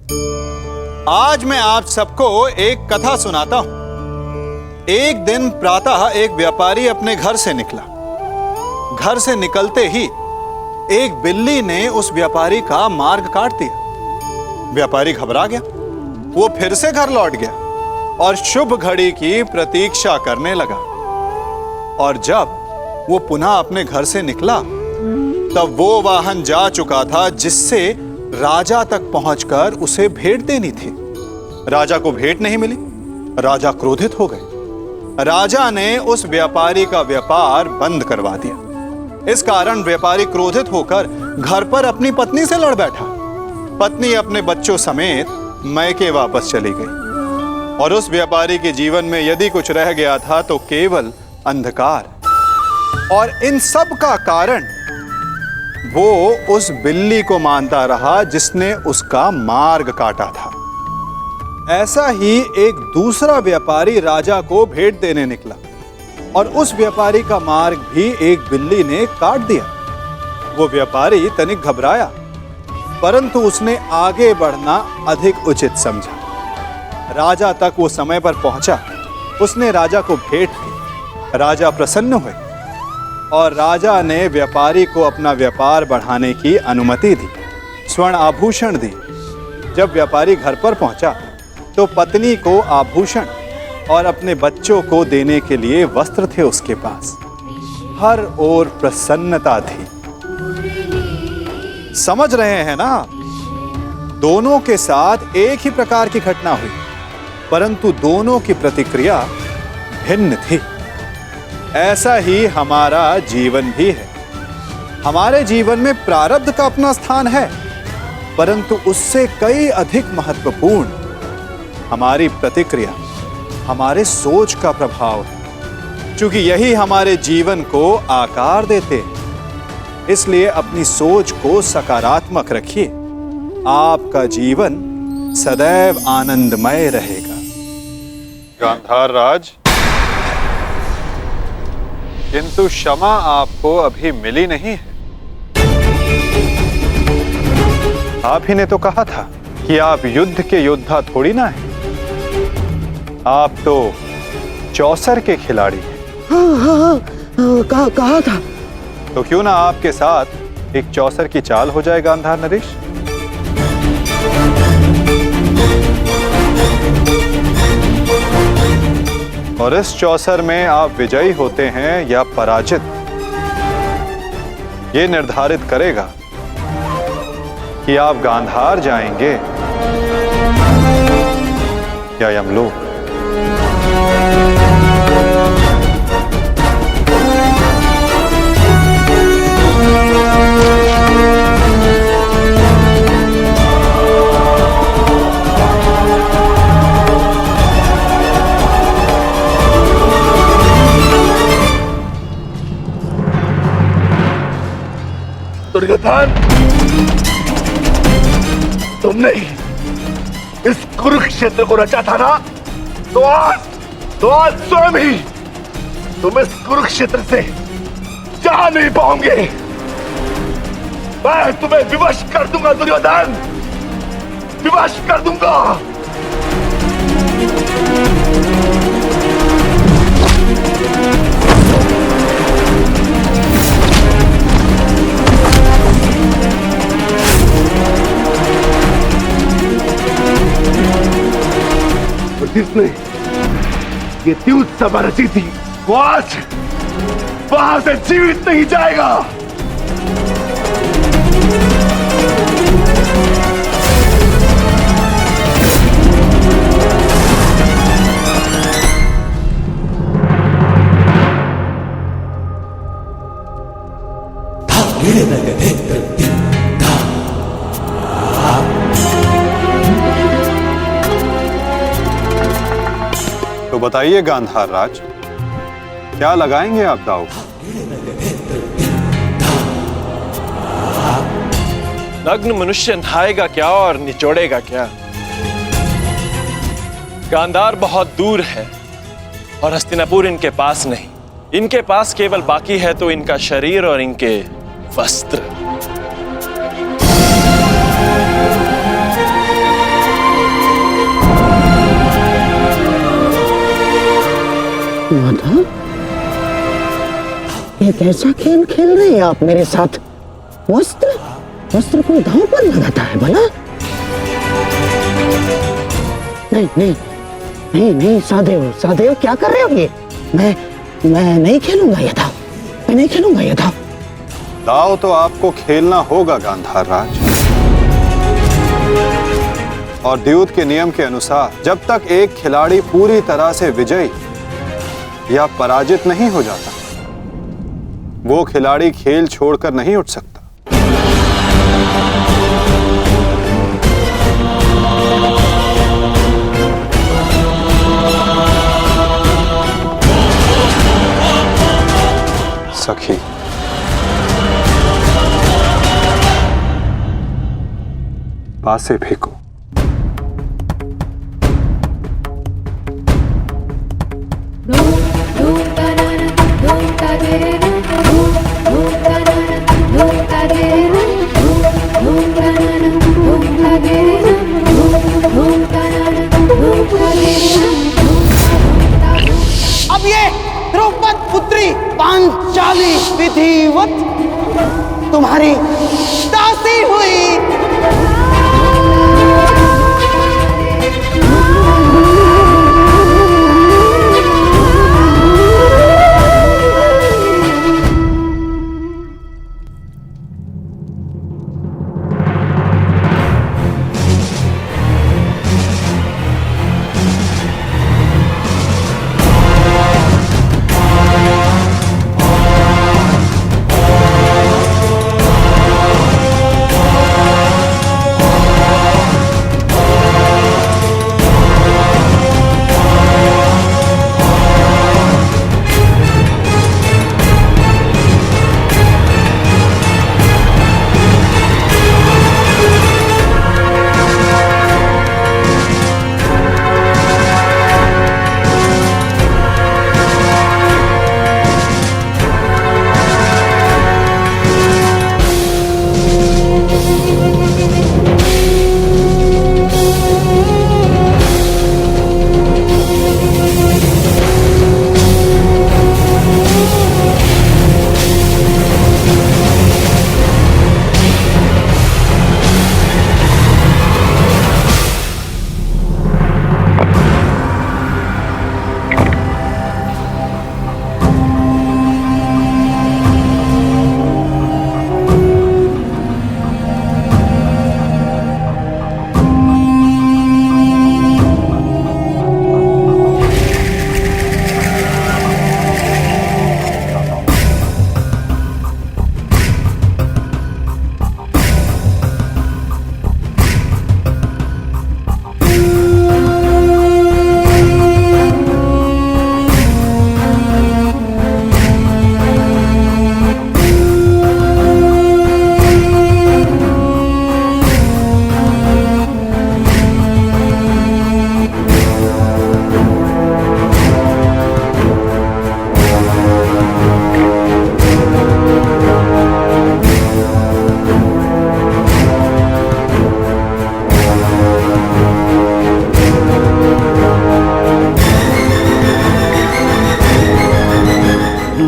आज मैं आप सबको एक कथा सुनाता हूं। एक दिन प्रातः एक व्यापारी अपने घर से निकला। घर से निकलते ही एक बिल्ली ने उस व्यापारी का मार्ग काट दिया। व्यापारी घबरा गया। वो फिर से घर लौट गया और शुभ घड़ी की प्रतीक्षा करने लगा। और जब वो पुनः अपने घर से निकला तब वो वाहन जा चुका था जिससे राजा तक पहुंचकर उसे भेंट देनी थी। राजा को भेंट नहीं मिली। राजा क्रोधित हो गए। राजा ने उस व्यापारी का व्यापार बंद करवा दिया। इस कारण व्यापारी क्रोधित होकर घर पर अपनी पत्नी से लड़ बैठा। पत्नी अपने बच्चों समेत मैके वापस चली गई और उस व्यापारी के जीवन में यदि कुछ रह गया था तो केवल अंधकार। और इन सब का कारण वो उस बिल्ली को मानता रहा जिसने उसका मार्ग काटा था। ऐसा ही एक दूसरा व्यापारी राजा को भेंट देने निकला और उस व्यापारी का मार्ग भी एक बिल्ली ने काट दिया। वो व्यापारी तनिक घबराया, परंतु उसने आगे बढ़ना अधिक उचित समझा। राजा तक वो समय पर पहुंचा। उसने राजा को भेंट दी। राजा प्रसन्न हुए और राजा ने व्यापारी को अपना व्यापार बढ़ाने की अनुमति दी, स्वर्ण आभूषण दी। जब व्यापारी घर पर पहुंचा तो पत्नी को आभूषण और अपने बच्चों को देने के लिए वस्त्र थे उसके पास। हर ओर प्रसन्नता थी। समझ रहे हैं ना? दोनों के साथ एक ही प्रकार की घटना हुई, परंतु दोनों की प्रतिक्रिया भिन्न थी। ऐसा ही हमारा जीवन भी है। हमारे जीवन में प्रारब्ध का अपना स्थान है, परंतु उससे कई अधिक महत्वपूर्ण हमारी प्रतिक्रिया, हमारे सोच का प्रभाव है, क्योंकि यही हमारे जीवन को आकार देते हैं। इसलिए अपनी सोच को सकारात्मक रखिए। आपका जीवन सदैव आनंदमय रहेगा। गांधार राज, किंतु क्षमा आपको अभी मिली नहीं है। आप ही ने तो कहा था कि आप युद्ध के योद्धा थोड़ी ना हैं। आप तो चौसर के खिलाड़ी हैं। हाँ, कहा था। तो क्यों ना आपके साथ एक चौसर की चाल हो जाए गांधार नरेश? और इस चौसर में आप विजयी होते हैं या पराजित, ये निर्धारित करेगा कि आप गांधार जाएंगे या यमलोक। दुर्योधन, तुमने इस कुरुक्षेत्र को रचा था ना, तो आज स्वयं ही तुम इस कुरुक्षेत्र से जा नहीं पाओगे। मैं तुम्हें विवश कर दूंगा दुर्योधन, विवश कर दूंगा। जिसने ये द्यूत सभा रची थी वो आज वहां से जीवित नहीं जाएगा। तो बताइए गांधार राज, क्या लगाएंगे आप दांव? नग्न मनुष्य नहाएगा क्या और निचोड़ेगा क्या? गांधार बहुत दूर है और हस्तिनापुर इनके पास नहीं। इनके पास केवल बाकी है तो इनका शरीर और इनके वस्त्र। ये कैसा खेल खेल रहे हैं आप मेरे साथ? वस्त्र वस्त्र को दांव पर लगाता है भला? नहीं नहीं नहीं नहीं, सादेव सादेव क्या कर रहे हो ये? मैं नहीं खेलूंगा ये दांव, मैं नहीं खेलूंगा ये दांव। दाव तो आपको खेलना होगा गांधार राज, और द्यूत के नियम के अनुसार जब तक एक खिलाड़ी पूरी तरह से विजयी या पराजित नहीं हो जाता, वो खिलाड़ी खेल छोड़कर नहीं उठ सकता। सखी, पासे फेंको। अब ये द्रौपद पुत्री पांचाली विधिवत तुम्हारी दासी हुई।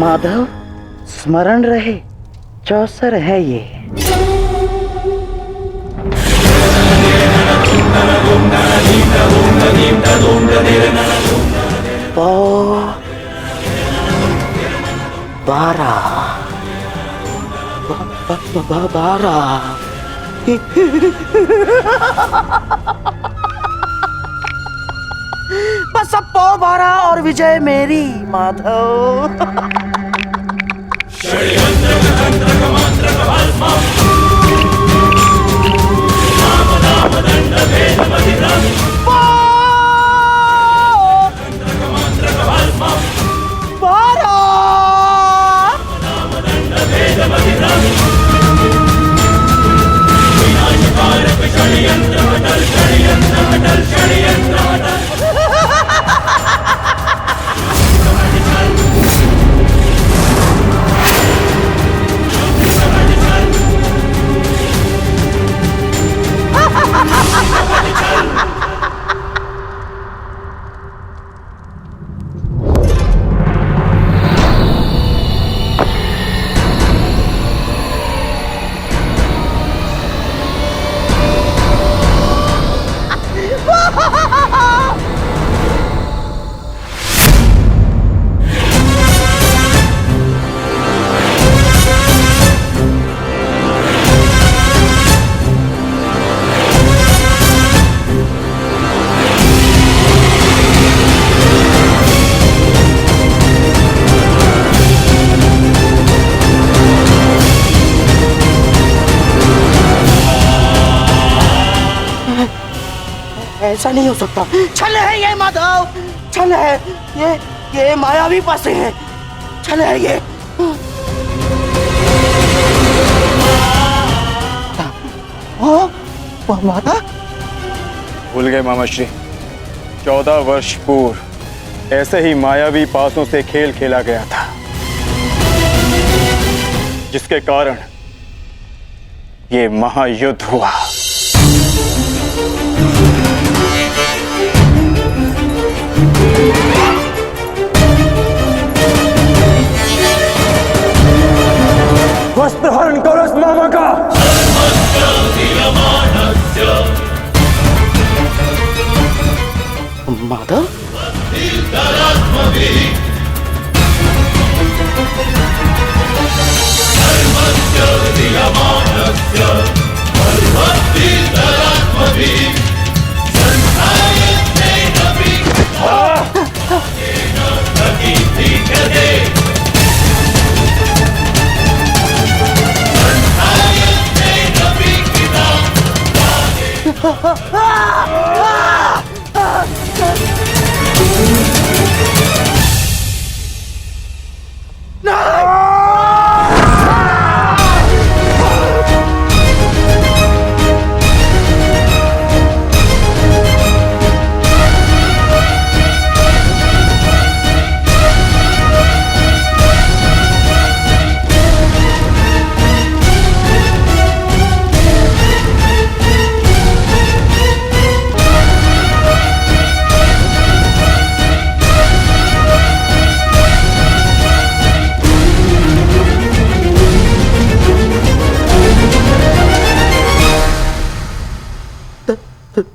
माधव, स्मरण रहे चौसर है ये। बारह बस अब पौ 12 और विजय मेरी माधव। ऐसा नहीं हो सकता। छल है ये माधव, छल है ये मायावी पासे है, छल है ये। माता भूल गए मामाश्री, 14 वर्ष पूर्व ऐसे ही मायावी पासों से खेल खेला गया था, जिसके कारण ये महायुद्ध हुआ। वस्त्रहरण करो इस मामा का। माधव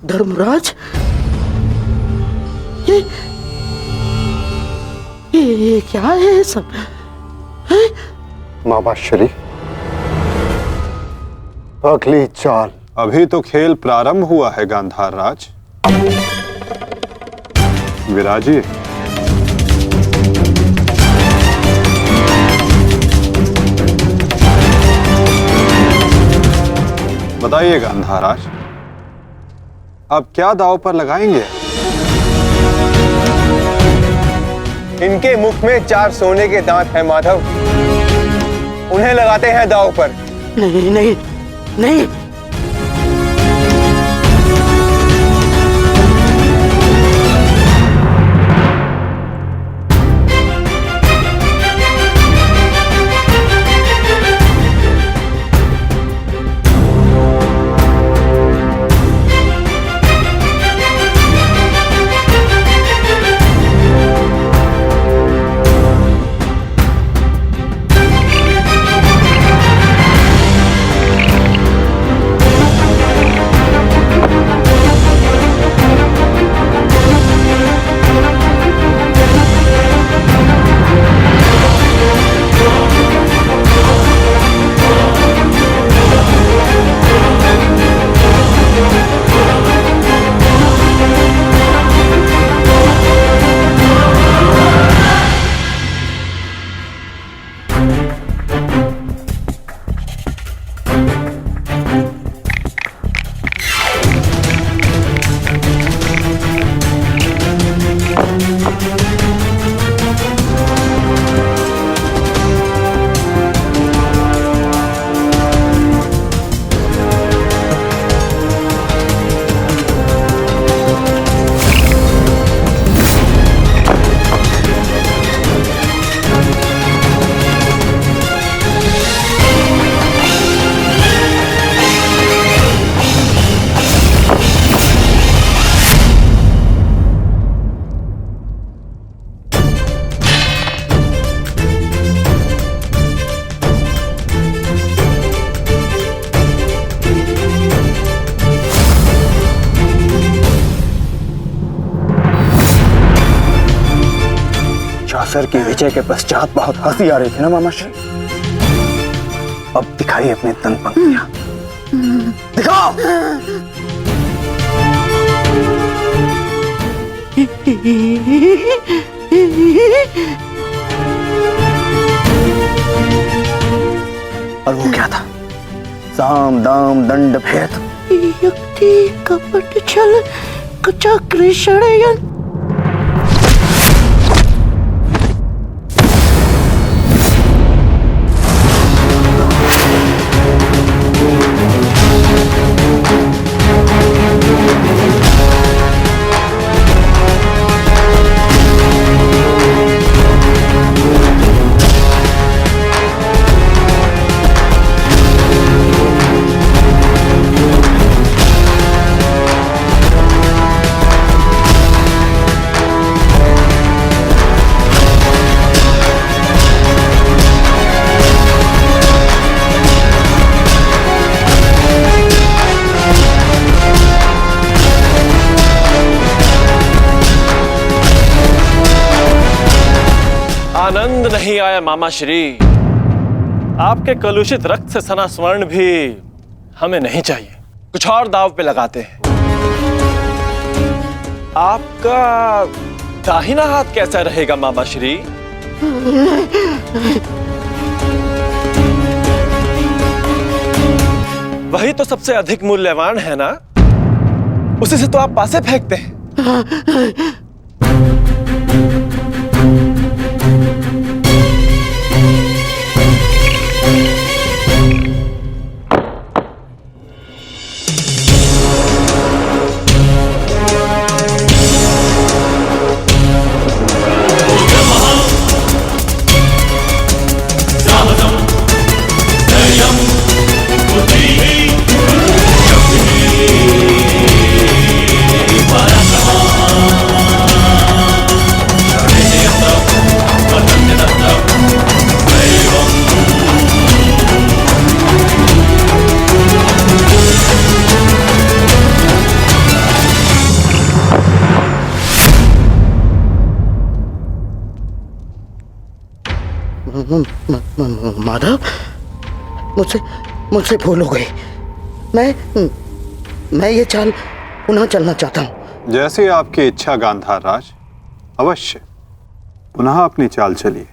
धर्मराज, ये क्या है सब? मामाश्री, अगली चाल। अभी तो खेल प्रारंभ हुआ है गांधार राज। विराजिए। बताइए गांधार राज, अब क्या दांव पर लगाएंगे? इनके मुख में 4 सोने के दांत हैं माधव, उन्हें लगाते हैं दांव पर। नहीं नहीं नहीं, चासर की विजय के पश्चात बहुत हंसी आ रही थी ना मामाश्री, अब दिखाई अपने तन पंक्तियां, दिखाओ। और वो क्या था? साम दाम दंड भेद, युक्ति कपट छल चक्र षडयंत्र। आनंद नहीं आया मामा श्री। आपके कलुषित रक्त से सना स्वर्ण भी हमें नहीं चाहिए। कुछ और दाव पे लगाते हैं। आपका दाहिना हाथ कैसा रहेगा मामा श्री? वही तो सबसे अधिक मूल्यवान है ना, उसी से तो आप पासे फेंकते हैं। माधव, मुझसे भूल हो गई। मैं ये चाल पुनः चलना चाहता हूँ। जैसी आपकी इच्छा गांधार राज, अवश्य पुनः अपनी चाल चलिए।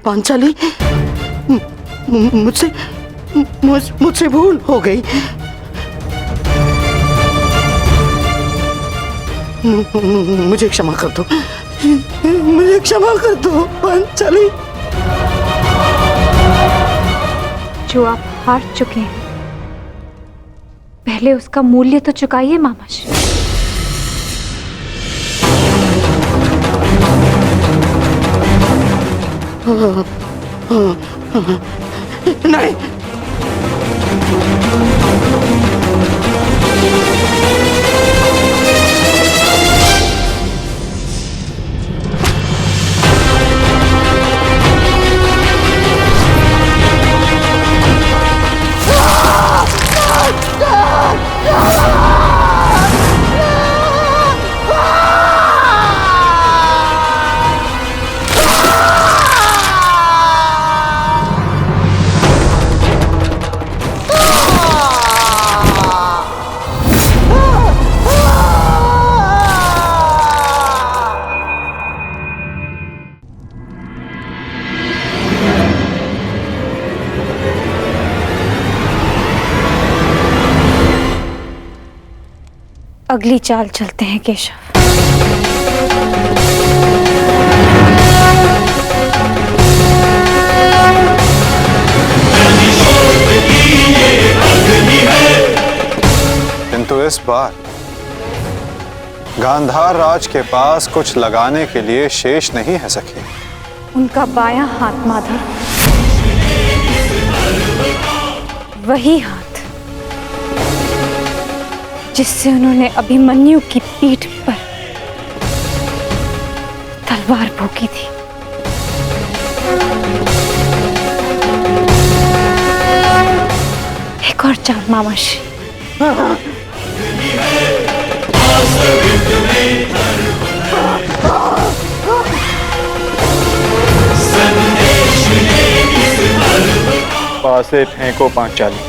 पांचाली, मुझसे भूल हो गई। मुझे क्षमा कर दो, मुझे क्षमा कर दो पांचाली। जो आप हार चुके हैं, पहले उसका मूल्य तो चुकाइए मामाश्री। नहीं, अगली चाल चलते हैं केशव। किंतु इस बार गांधार राज के पास कुछ लगाने के लिए शेष नहीं है सखी। उनका बायां हाथ माधव, वही हाथ जिससे उन्होंने अभिमन्यु की पीठ पर तलवार भोंकी थी। एक और चाल मामाश्री। पासे फेंको पांचाली।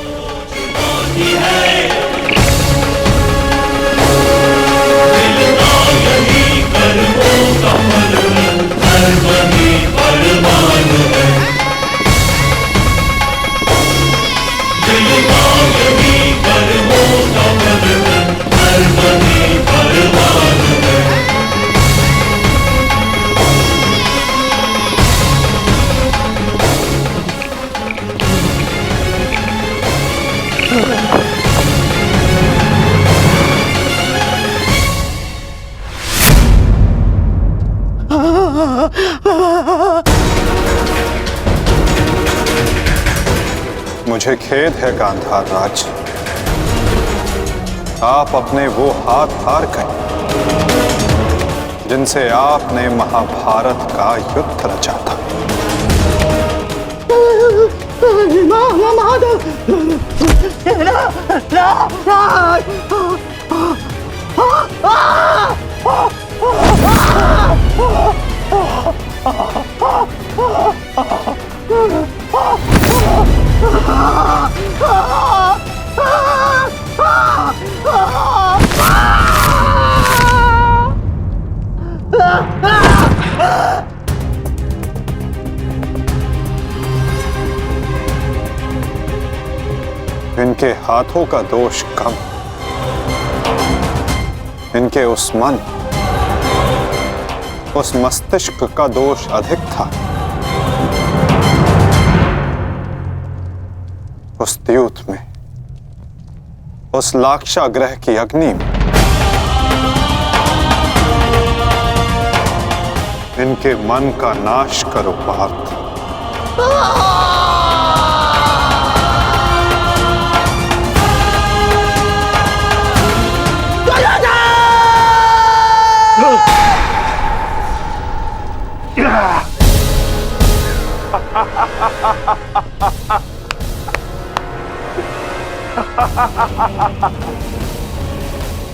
मुझे खेद है गांधार राज, आप अपने वो हाथ हार गए जिनसे आपने महाभारत का युद्ध रचा था। इनके हाथों का दोष कम, इनके उस मन, उस मस्तिष्क का दोष अधिक था। उस द्यूत में, उस लाक्षागृह की अग्नि में इनके मन का नाश करो पार्थ।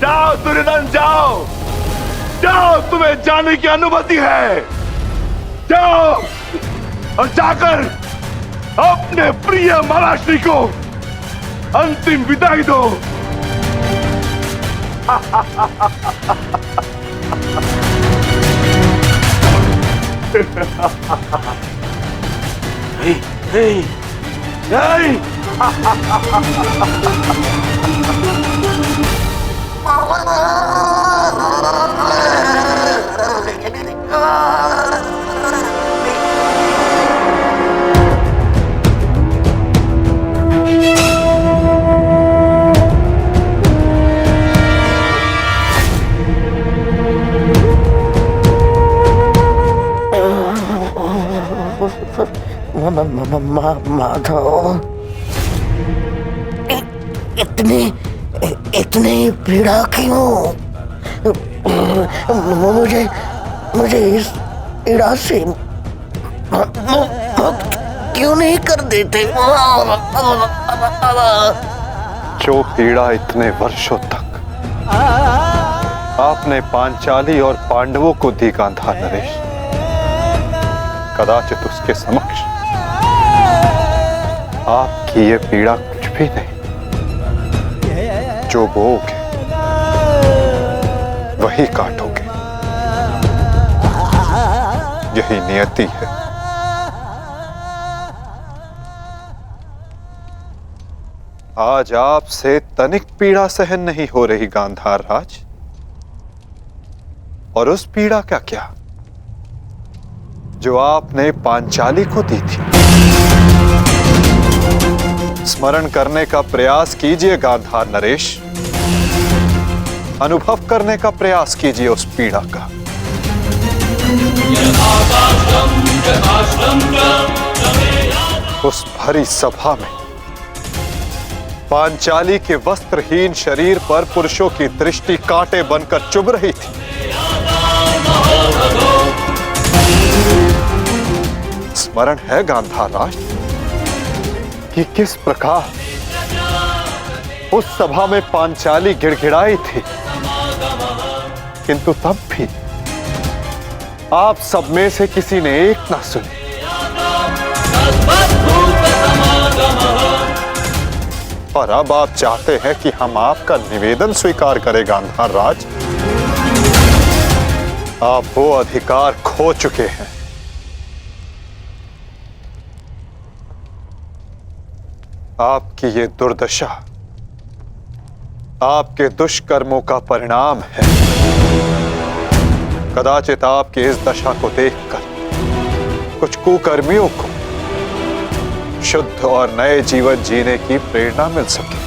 जाओ दुर्योधन, जाओ जाओ, तुम्हें जाने की अनुमति है। जाओ और जाकर अपने प्रिय महाराष्ट्री को अंतिम विदाई दो। नहीं, नहीं। माधव, इतनी पीड़ा क्यों? मुझे इस पीड़ा से क्यों नहीं कर देते? जो पीड़ा इतने वर्षों तक आपने पांचाली और पांडवों को दी गांधार नरेश, कदाचित उसके समक्ष आपकी ये पीड़ा कुछ भी नहीं। जो बोओगे वही काटोगे, यही नियति है। आज आपसे तनिक पीड़ा सहन नहीं हो रही गांधार राज, और उस पीड़ा का क्या जो आपने पांचाली को दी थी। स्मरण करने का प्रयास कीजिए गांधार नरेश, अनुभव करने का प्रयास कीजिए उस पीड़ा का। उस भरी सभा में पांचाली के वस्त्रहीन शरीर पर पुरुषों की दृष्टि कांटे बनकर चुभ रही थी। स्मरण है गांधार राज कि किस प्रकार उस सभा में पांचाली गिड़गिड़ाई थी, किंतु तब भी आप सब में से किसी ने एक ना सुनी। और अब आप चाहते हैं कि हम आपका निवेदन स्वीकार करें गांधार राज। आप वो अधिकार खो चुके हैं। आपकी ये दुर्दशा आपके दुष्कर्मों का परिणाम है। कदाचित आपकी इस दशा को देखकर कुछ कुकर्मियों को शुद्ध और नए जीवन जीने की प्रेरणा मिल सके।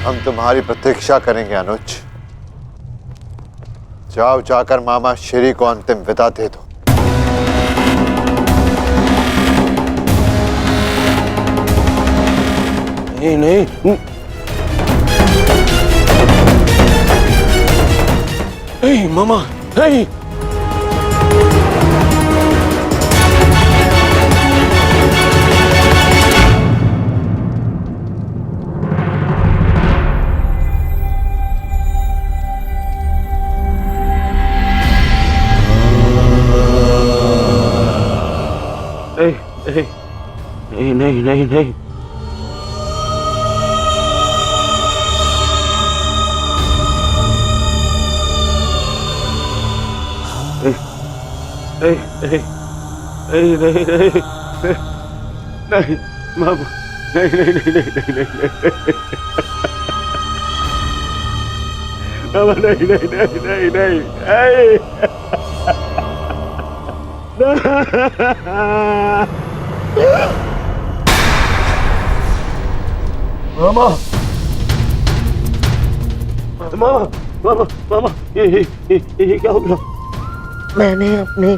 हम तुम्हारी प्रतीक्षा करेंगे अनुज। जाओ, जाकर मामा श्री को अंतिम विदा दे दो। नहीं नहीं, नहीं मामा, नहीं। नहीं नहीं नहीं नहीं, नहीं नहीं नहीं नहीं मामा, नहीं नहीं नहीं नहीं नहीं मामा, नहीं नहीं नहीं नहीं नहीं मामा, मामा, मामा, मामा, ये क्या हो गया? मैंने अपने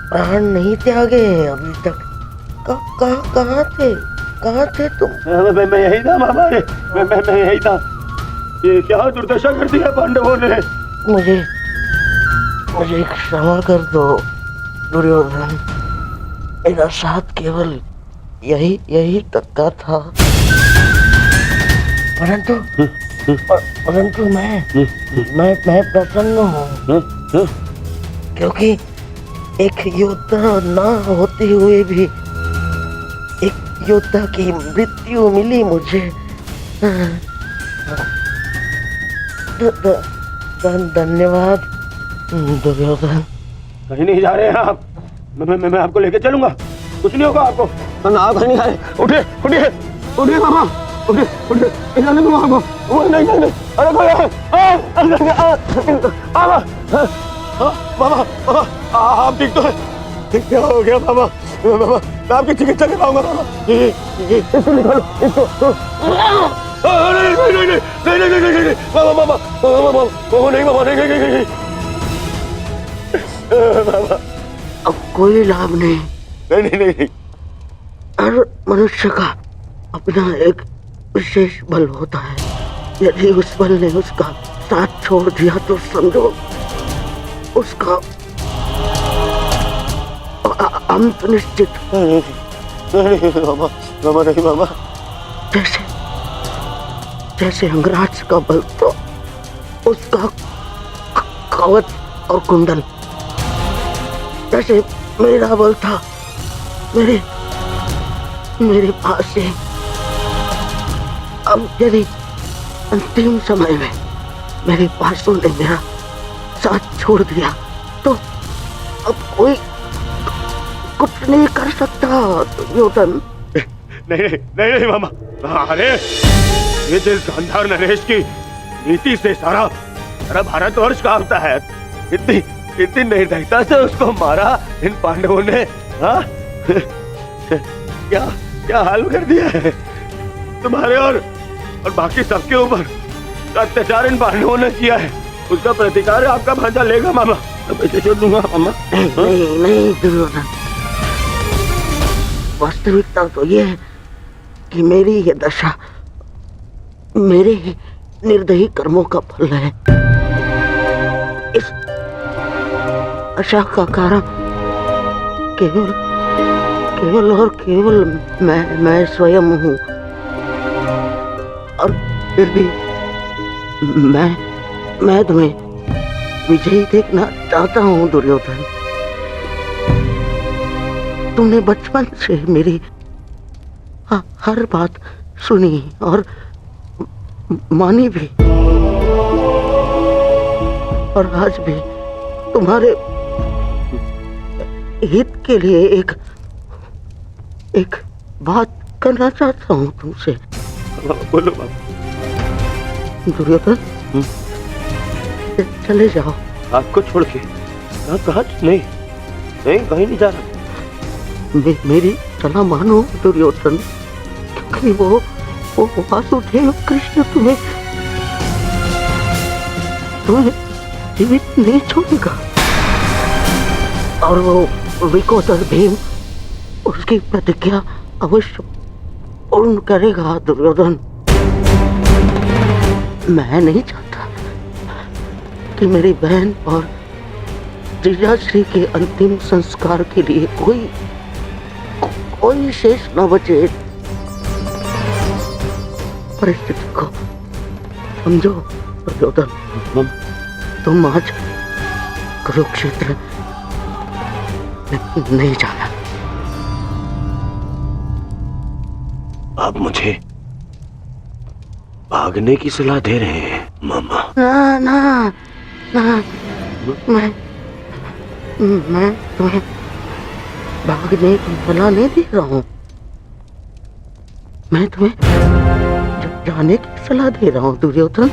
प्राण नहीं त्यागे हैं अभी तक। कहाँ थे तुम? मैं यही था मामा, मैं यही था। ये क्या दुर्दशा कर दिया पांडवों ने? मुझे क्षमा कर दो दुर्योधन। मेरा साथ केवल यही तक का था, परंतु मैं प्रसन्न हूँ, क्योंकि एक योद्धा ना होते हुए भी एक योद्धा की मृत्यु मिली मुझे। धन्यवाद दुर्योधन। कहीं नहीं जा रहे हैं आप, मैं आपको लेके चलूंगा, कुछ नहीं होगा आपको। आप कहीं नहीं जा रहे। उठिए उठिए उठिए मामा, उठिए जाने दो मामा। नहीं नहीं नहीं, अरे मामा, आप ठीक तो है? क्या हो गया मामा? मामा, मैं आपकी चिकित्सा करवाऊंगा मामा। इसको निकालो, इसको। नहीं नहीं नहीं नहीं नहीं नहीं नहीं, मामा मामा मामा, नहीं मामा, नहीं नहीं नहीं मामा, अब कोई लाभ नहीं। नहीं नहीं नहीं। हर मनुष्य का अपना एक विशेष बल होता है। यदि उस बल ने उसका साथ छोड़ दिया तो समझो उसका अंत निश्चित। नहीं मामा, मामा नहीं मामा। जैसे अंगराज का बल तो उसका कवच और कुंडल, जैसे मेरा बल था मेरे पास से। अब यदि अंतिम समय में मेरे पासों ने मेरा साथ छोड़ दिया तो अब कोई कुछ नहीं कर सकता दुर्योधन। नहीं नहीं नहीं मामा, अरे ये जिस गांधार नरेश की नीति से सारा भारतवर्ष कांपता है, इतनी निर्दयता से उसको मारा इन पांडवों ने। हाँ क्या हाल कर दिया है तुम्हारे और बाकी सबके ऊपर। अत्याचार इन पांडवों ने किया है, उसका प्रतिकार आपका भांजा लेगा मामा। मैं छोड़ दूंगा मामा। नहीं दुर्योधन, वास्तविकता तो ये है कि मेरी ये दशा मेरे ही निर्दयी कर्मों का फल है। इस आशा का कारण केवल और केवल मैं स्वयं हूँ, और फिर भी मैं तुम्हें विजयी देखना चाहता हूँ दुर्योधन। तुमने बचपन से मेरी हर बात सुनी और मानी भी, और आज भी तुम्हारे हित के लिए एक बात करना चाहता हूँ तुमसे। बोलो बाबा। दुर्योधन, चले जाओ। आपको छोड़ के कहा? नहीं कहीं नहीं जा रहा। मेरी सलाह मानो दुर्योधन, क्योंकि वो वो वासुदेव कृष्ण तुम्हें जीवित नहीं छोड़ेगा, और वो विकोदर भीम उसकी प्रतिज्ञा अवश्य पूर्ण करेगा। दुर्योधन, मैं नहीं चाहता कि मेरी बहन और जीजाश्री के अंतिम संस्कार के लिए कोई शेष न बचे। परिस्थिति को समझो दुर्योधन, तुम आज कुरुक्षेत्र नहीं जाना। आप मुझे भागने की सलाह दे रहे हैं मामा? ना ना ना, मैं तुम्हें भागने की सलाह नहीं दे रहा हूँ, मैं तुम्हें जाने की सलाह दे रहा हूँ। दुर्योधन,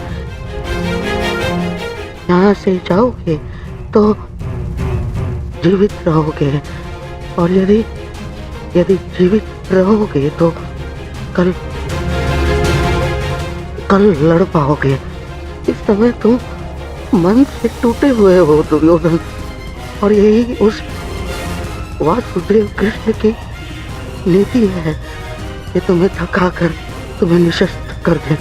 यहाँ से जाओगे तो जीवित रहोगे, और यदि जीवित रहोगे तो कल लड़ पाओगे। इस समय तुम मन से टूटे हुए हो दुर्योधन, और यही उस वासुदेव कृष्ण की नीति है कि तुम्हें थकाकर तुम्हें निशस्त्र कर दे।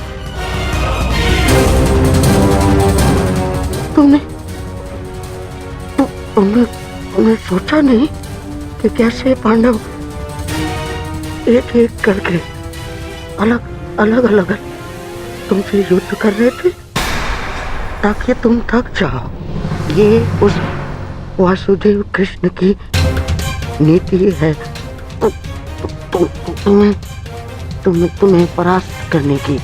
तुमने सोचा नहीं कि कैसे पांडव एक एक करके अलग तुमसे युद्ध कर रहे थे ताकि तुम थक जाओ। ये उस वासुदेव कृष्ण की नीति है तुम्हें परास्त करने की।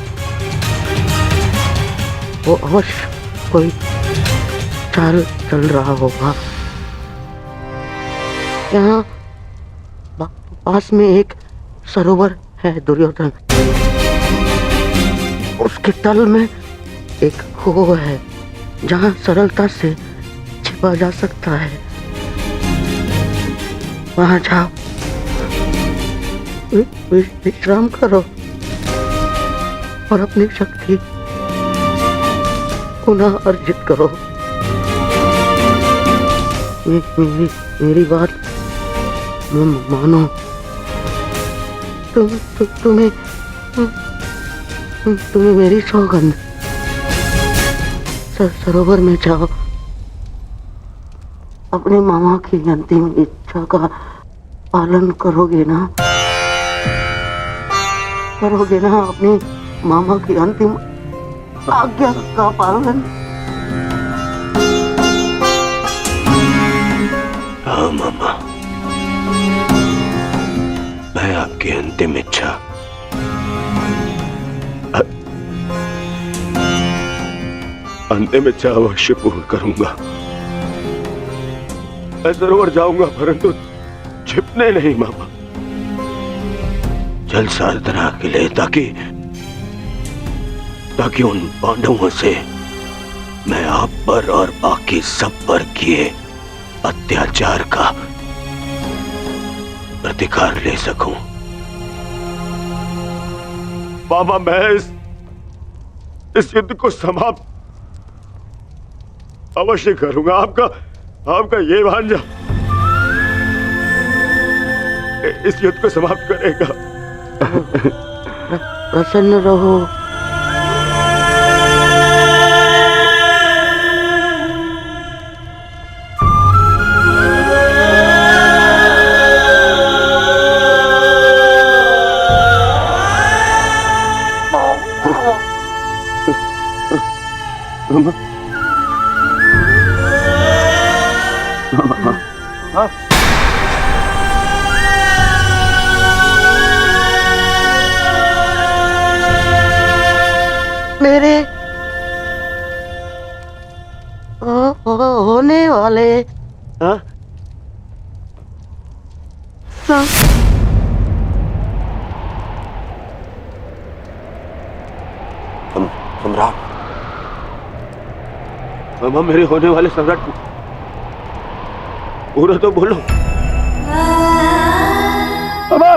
वो अवश्य कोई चाल चल रहा होगा। यहाँ पास में एक सरोवर है दुर्योधन, उसके तल में एक कुआं है जहाँ सरलता से छिपा जा सकता है। वहाँ जाओ, विश्राम करो और अपनी शक्ति पुनः अर्जित करो। मेरी बात मानो। तुम्हें मेरी सौगंध। सरोवर में जाओ, अपने मामा की अंतिम इच्छा का पालन करोगे ना? अपने मामा की अंतिम आज्ञा का पालन? हाँ मामा, मैं आपकी अंतिम इच्छा अवश्य पूर्ण करूंगा। मैं सरोवर जाऊंगा, परंतु छिपने नहीं मामा, जल साधना के लिए, ताकि उन पांडवों से मैं आप पर और बाकी सब पर किए अत्याचार का प्रतिकार ले सकूं। मामा, मैं इस युद्ध को समाप्त अवश्य करूंगा। आपका ये भांजा इस युद्ध को समाप्त करेगा। प्रसन्न रहो। मेरे होने वाले सम्राट, मामा, मेरे होने वाले सम्राट पूरा तो बोलो। मामा,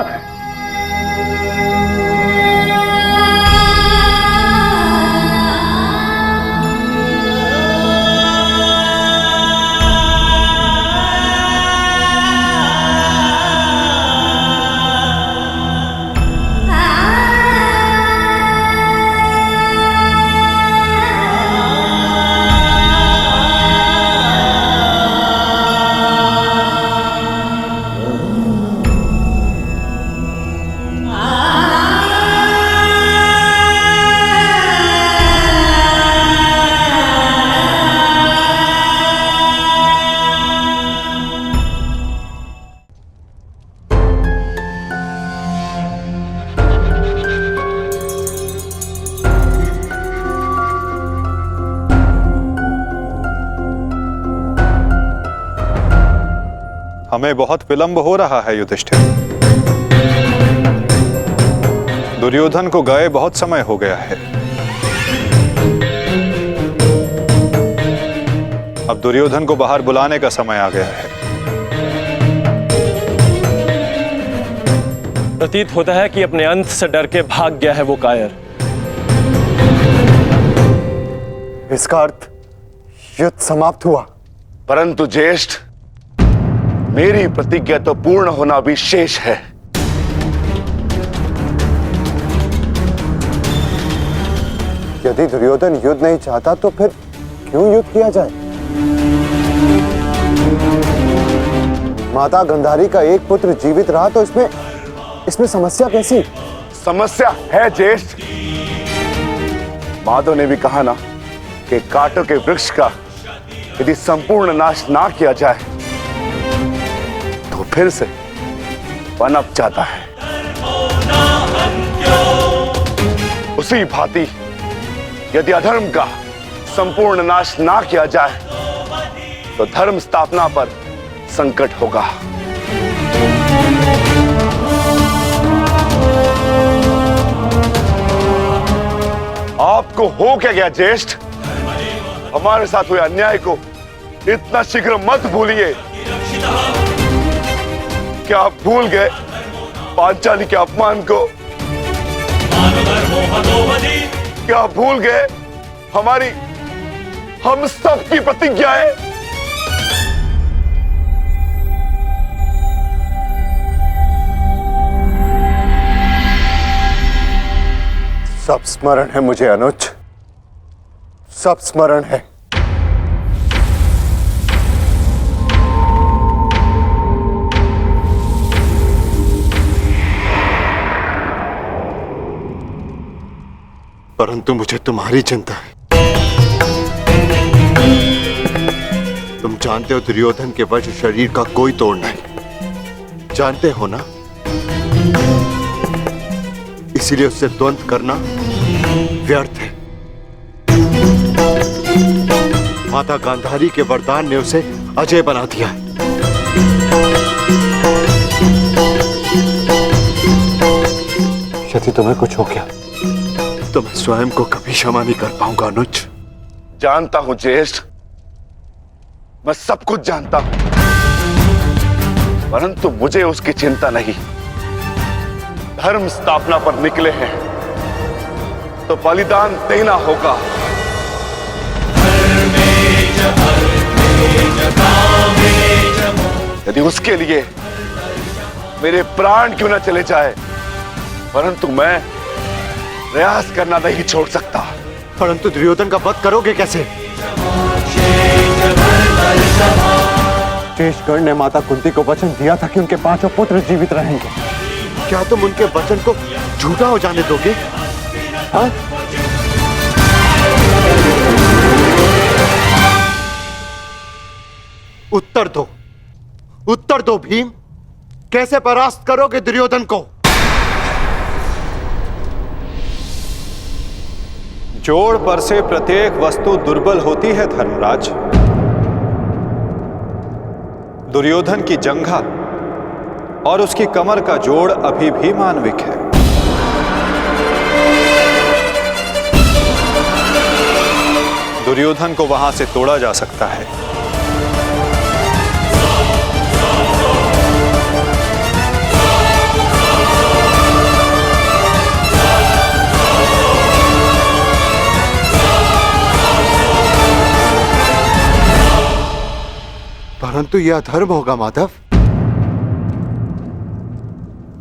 हमें बहुत विलंब हो रहा है युधिष्ठिर। दुर्योधन को गए बहुत समय हो गया है। अब दुर्योधन को बाहर बुलाने का समय आ गया है। प्रतीत होता है कि अपने अंत से डर के भाग गया है वो कायर। इसका अर्थ युद्ध समाप्त हुआ। परंतु ज्येष्ठ, मेरी प्रतिज्ञा तो पूर्ण होना भी शेष है। यदि दुर्योधन युद्ध नहीं चाहता तो फिर क्यों युद्ध किया जाए? माता गांधारी का एक पुत्र जीवित रहा तो इसमें समस्या कैसी? समस्या है ज्येष्ठ। माधव ने भी कहा ना कि कांटों के वृक्ष का यदि संपूर्ण नाश ना किया जाए तो फिर से पनप जाता है। उसी भांति यदि अधर्म का संपूर्ण नाश ना किया जाए तो धर्म स्थापना पर संकट होगा। आपको हो क्या गया ज्येष्ठ? हमारे साथ हुए अन्याय को इतना शीघ्र मत भूलिए। क्या आप भूल गए पांचाली के अपमान को? क्या भूल गए हम सब की प्रतिज्ञाएं? सब स्मरण है मुझे अनुज, सब स्मरण है। परंतु मुझे तुम्हारी चिंता है। तुम जानते हो दुर्योधन के वज्र शरीर का कोई तोड़ नहीं, जानते हो ना? इसीलिए उससे द्वंद्व करना व्यर्थ है। माता गांधारी के वरदान ने उसे अजय बना दिया है। यदि तुम्हें कुछ हो गया तो मैं स्वयं को कभी क्षमा नहीं कर पाऊंगा अनुज। जानता हूं ज्येष्ठ, मैं सब कुछ जानता हूं, परंतु मुझे उसकी चिंता नहीं। धर्म स्थापना पर निकले हैं तो बलिदान देना होगा। यदि उसके लिए मेरे प्राण क्यों न चले जाए, परंतु मैं प्रयास करना नहीं छोड़ सकता। परंतु दुर्योधन का वध करोगे कैसे? शेषगढ़ ने माता कुंती को वचन दिया था कि उनके 5 पुत्र जीवित रहेंगे। क्या तुम उनके वचन को झूठा हो जाने दोगे? हाँ? उत्तर दो भीम, कैसे परास्त करोगे दुर्योधन को? जोड़ पर से प्रत्येक वस्तु दुर्बल होती है धर्मराज। दुर्योधन की जंघा और उसकी कमर का जोड़ अभी भी मानविक है। दुर्योधन को वहां से तोड़ा जा सकता है। परंतु यह अधर्म होगा माधव।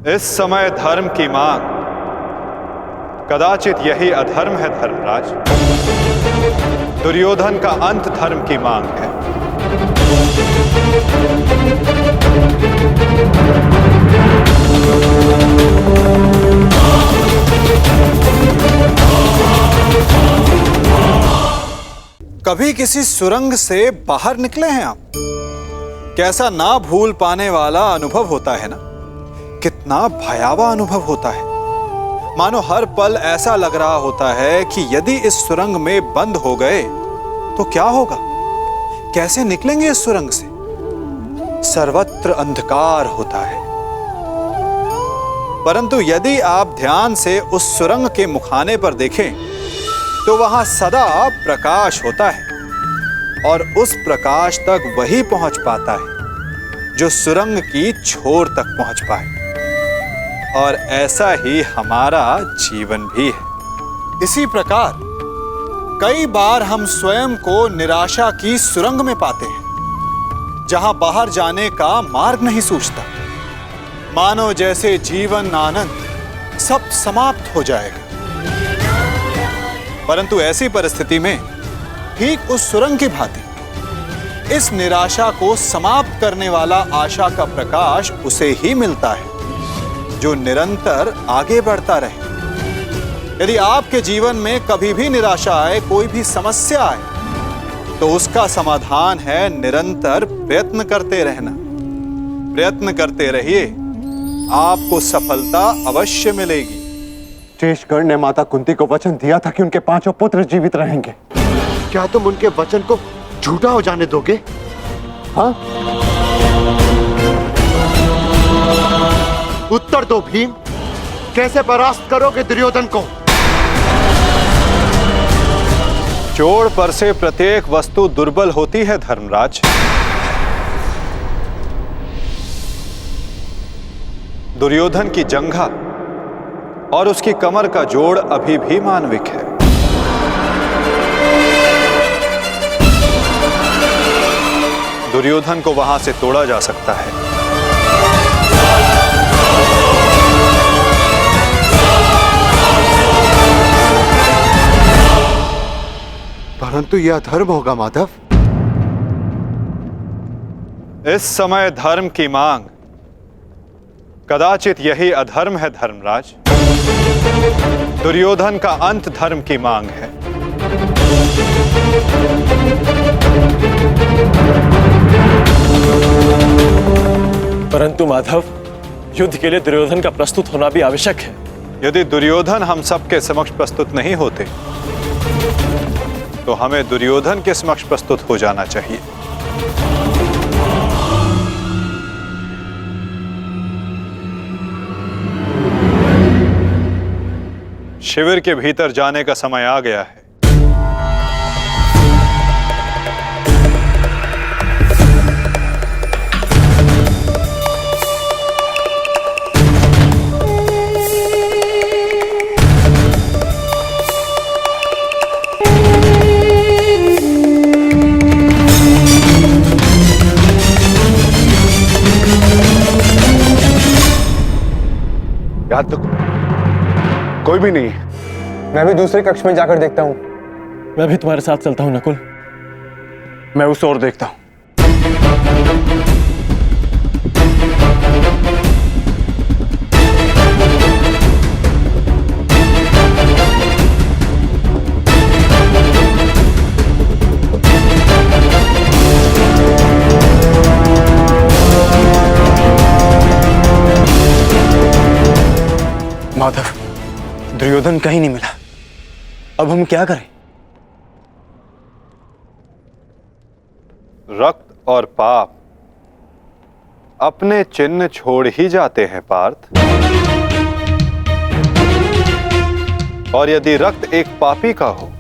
इस समय धर्म की मांग कदाचित यही अधर्म है धर्मराज। दुर्योधन का अंत धर्म की मांग है। कभी किसी सुरंग से बाहर निकले हैं आप? कैसा ना भूल पाने वाला अनुभव होता है ना, कितना भयावह अनुभव होता है। मानो हर पल ऐसा लग रहा होता है कि यदि इस सुरंग में बंद हो गए तो क्या होगा, कैसे निकलेंगे इस सुरंग से। सर्वत्र अंधकार होता है। परंतु यदि आप ध्यान से उस सुरंग के मुखाने पर देखें तो वहां सदा प्रकाश होता है, और उस प्रकाश तक वही पहुंच पाता है जो सुरंग की छोर तक पहुंच पाए। और ऐसा ही हमारा जीवन भी है। इसी प्रकार कई बार हम स्वयं को निराशा की सुरंग में पाते हैं, जहां बाहर जाने का मार्ग नहीं सूझता, मानो जैसे जीवन आनंद सब समाप्त हो जाएगा। परंतु ऐसी परिस्थिति में ठीक उस सुरंग की भांति इस निराशा को समाप्त करने वाला आशा का प्रकाश उसे ही मिलता है जो निरंतर आगे बढ़ता रहे। यदि आपके जीवन में कभी भी निराशा आए, कोई भी समस्या आए, तो उसका समाधान है निरंतर प्रयत्न करते रहना। प्रयत्न करते रहिए, आपको सफलता अवश्य मिलेगी। शेषगढ़ ने माता कुंती को वचन दिया था कि उनके 5 पुत्र जीवित रहेंगे। क्या तुम उनके वचन को झूठा हो जाने दोगे? हाँ? उत्तर दो भीम, कैसे परास्त करोगे दुर्योधन को? जोड़ पर से प्रत्येक वस्तु दुर्बल होती है धर्मराज। दुर्योधन की जंघा और उसकी कमर का जोड़ अभी भी मानविक है। दुर्योधन को वहां से तोड़ा जा सकता है। परंतु यह अधर्म होगा माधव। इस समय धर्म की मांग कदाचित यही अधर्म है धर्मराज। दुर्योधन का अंत धर्म की मांग है। परंतु माधव, युद्ध के लिए दुर्योधन का प्रस्तुत होना भी आवश्यक है। यदि दुर्योधन हम सबके समक्ष प्रस्तुत नहीं होते तो हमें दुर्योधन के समक्ष प्रस्तुत हो जाना चाहिए। शिविर के भीतर जाने का समय आ गया है। याद तो कोई भी नहीं है। मैं भी दूसरे कक्ष में जाकर देखता हूँ। मैं भी तुम्हारे साथ चलता हूं नकुल। मैं उस ओर देखता हूँ। माधव, दुर्योधन कहीं नहीं मिला। अब हम क्या करें? रक्त और पाप अपने चिन्ह छोड़ ही जाते हैं पार्थ। और यदि रक्त एक पापी का हो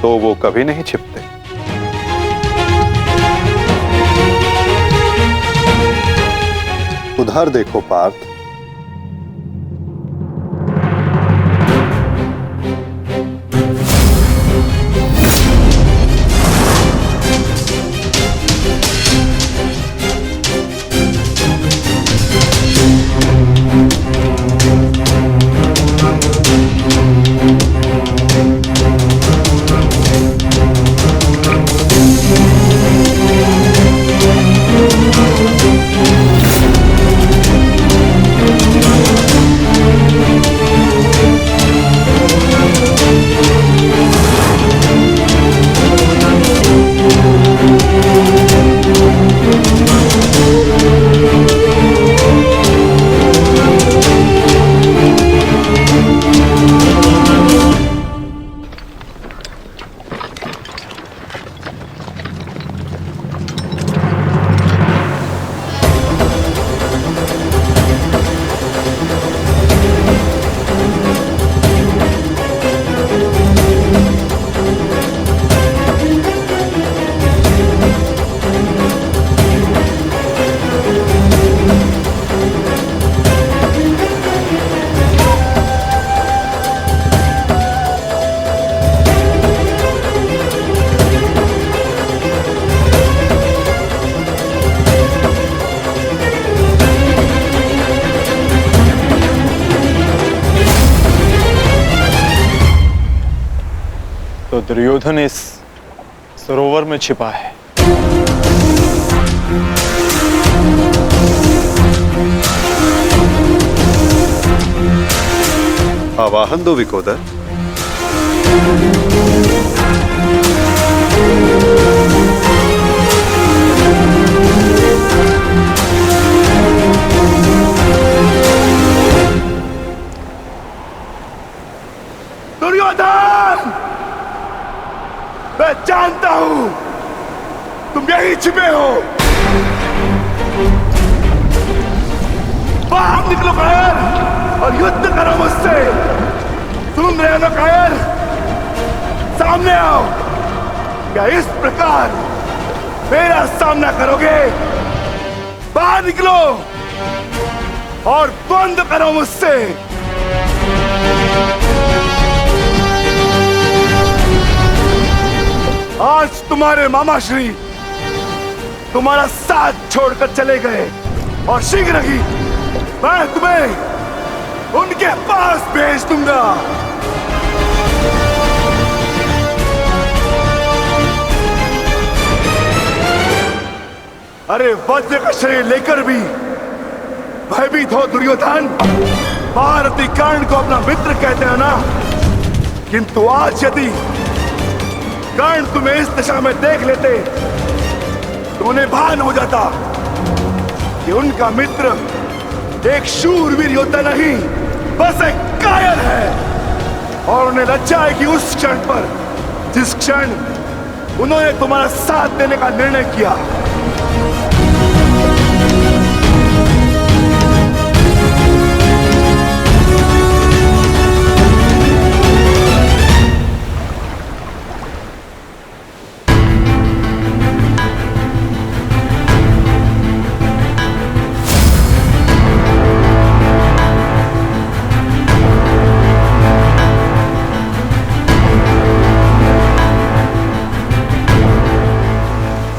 तो वो कभी नहीं छिपते। उधर देखो पार्थ। दुर्योधन इस सरोवर में छिपा है। आवाहन दो विकोदर। दुर्योधन, मैं जानता हूं तुम यहीं छिपे हो। बाहर निकलो कायर और युद्ध करो मुझसे। सुन रहे हो ना कायर? सामने आओ। क्या इस प्रकार मेरा सामना करोगे? बाहर निकलो और बंद करो मुझसे। आज तुम्हारे मामा श्री तुम्हारा साथ छोड़कर चले गए और शीघ्र ही मैं तुम्हें उनके पास भेज दूंगा। अरे वज्र का शरीर लेकर भी भयभीत हो दुर्योधन। महारथी कर्ण को अपना मित्र कहते हैं ना, किंतु आज यदि कर्ण तुम्हें इस दशा में देख लेते तो उन्हें भान हो जाता कि उनका मित्र एक शूरवीर योद्धा नहीं, बस एक कायर है। और उन्हें लज्जा आएगी उस क्षण पर जिस क्षण उन्होंने तुम्हारा साथ देने का निर्णय किया।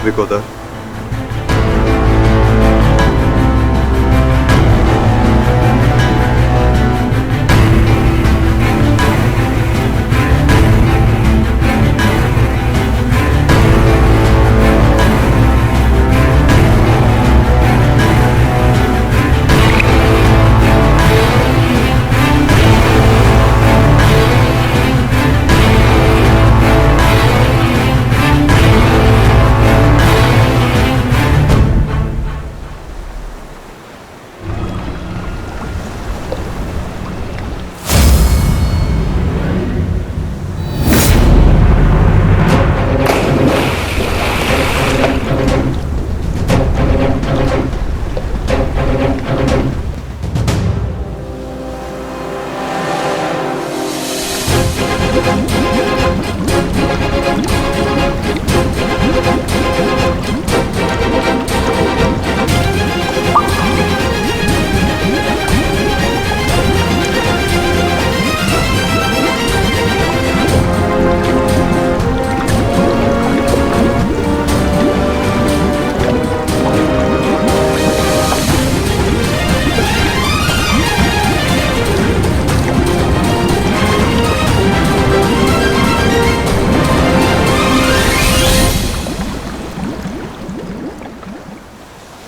विकोदर,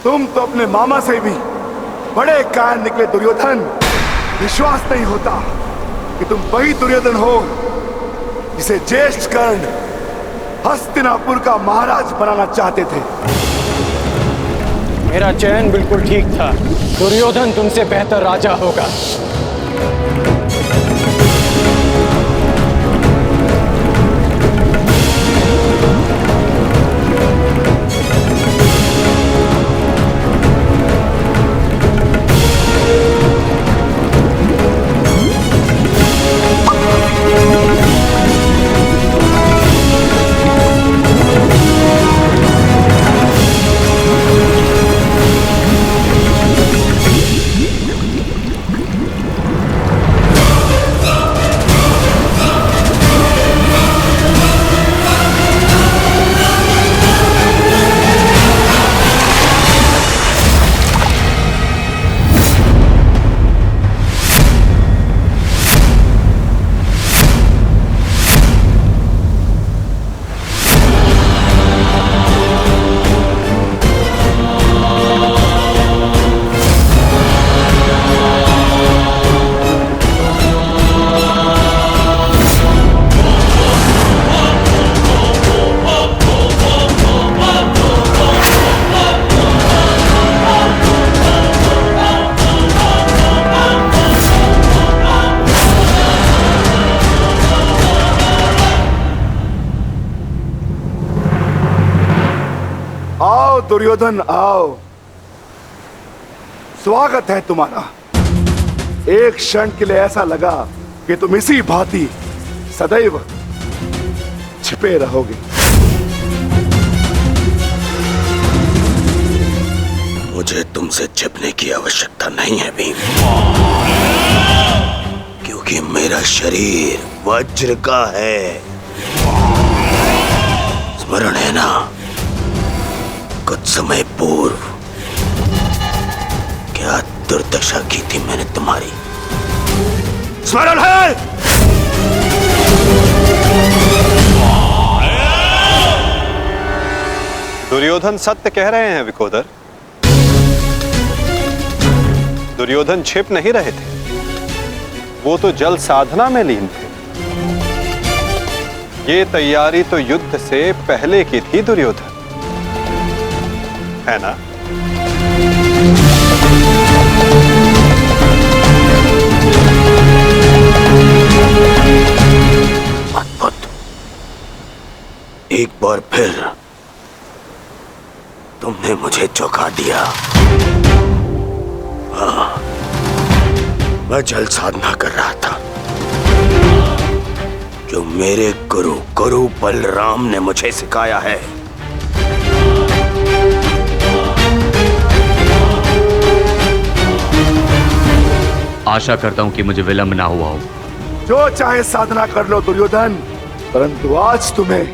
तुम तो अपने मामा से भी बड़े कायर निकले दुर्योधन। विश्वास नहीं होता कि तुम वही दुर्योधन हो जिसे ज्येष्ठ कर्ण हस्तिनापुर का महाराज बनाना चाहते थे। मेरा चयन बिल्कुल ठीक था। दुर्योधन तुमसे बेहतर राजा होगा। दुर्योधन आओ, स्वागत है तुम्हारा। एक क्षण के लिए ऐसा लगा कि तुम इसी भांति सदैव छिपे रहोगे। मुझे तुमसे छिपने की आवश्यकता नहीं है भीम, क्योंकि मेरा शरीर वज्र का है। स्मरण है ना, कुछ समय पूर्व क्या दुर्दशा की थी मैंने तुम्हारी? स्मरण है? दुर्योधन सत्य कह रहे हैं विकोदर। दुर्योधन छिप नहीं रहे थे, वो तो जल साधना में लीन थे। ये तैयारी तो युद्ध से पहले की थी दुर्योधन, है ना? अद्भुत, एक बार फिर तुमने मुझे चौंका दिया। हाँ, मैं जल साधना कर रहा था जो मेरे गुरु बलराम ने मुझे सिखाया है। आशा करता हूं कि मुझे विलंब ना हुआ हो। जो चाहे साधना कर लो दुर्योधन, परंतु आज तुम्हें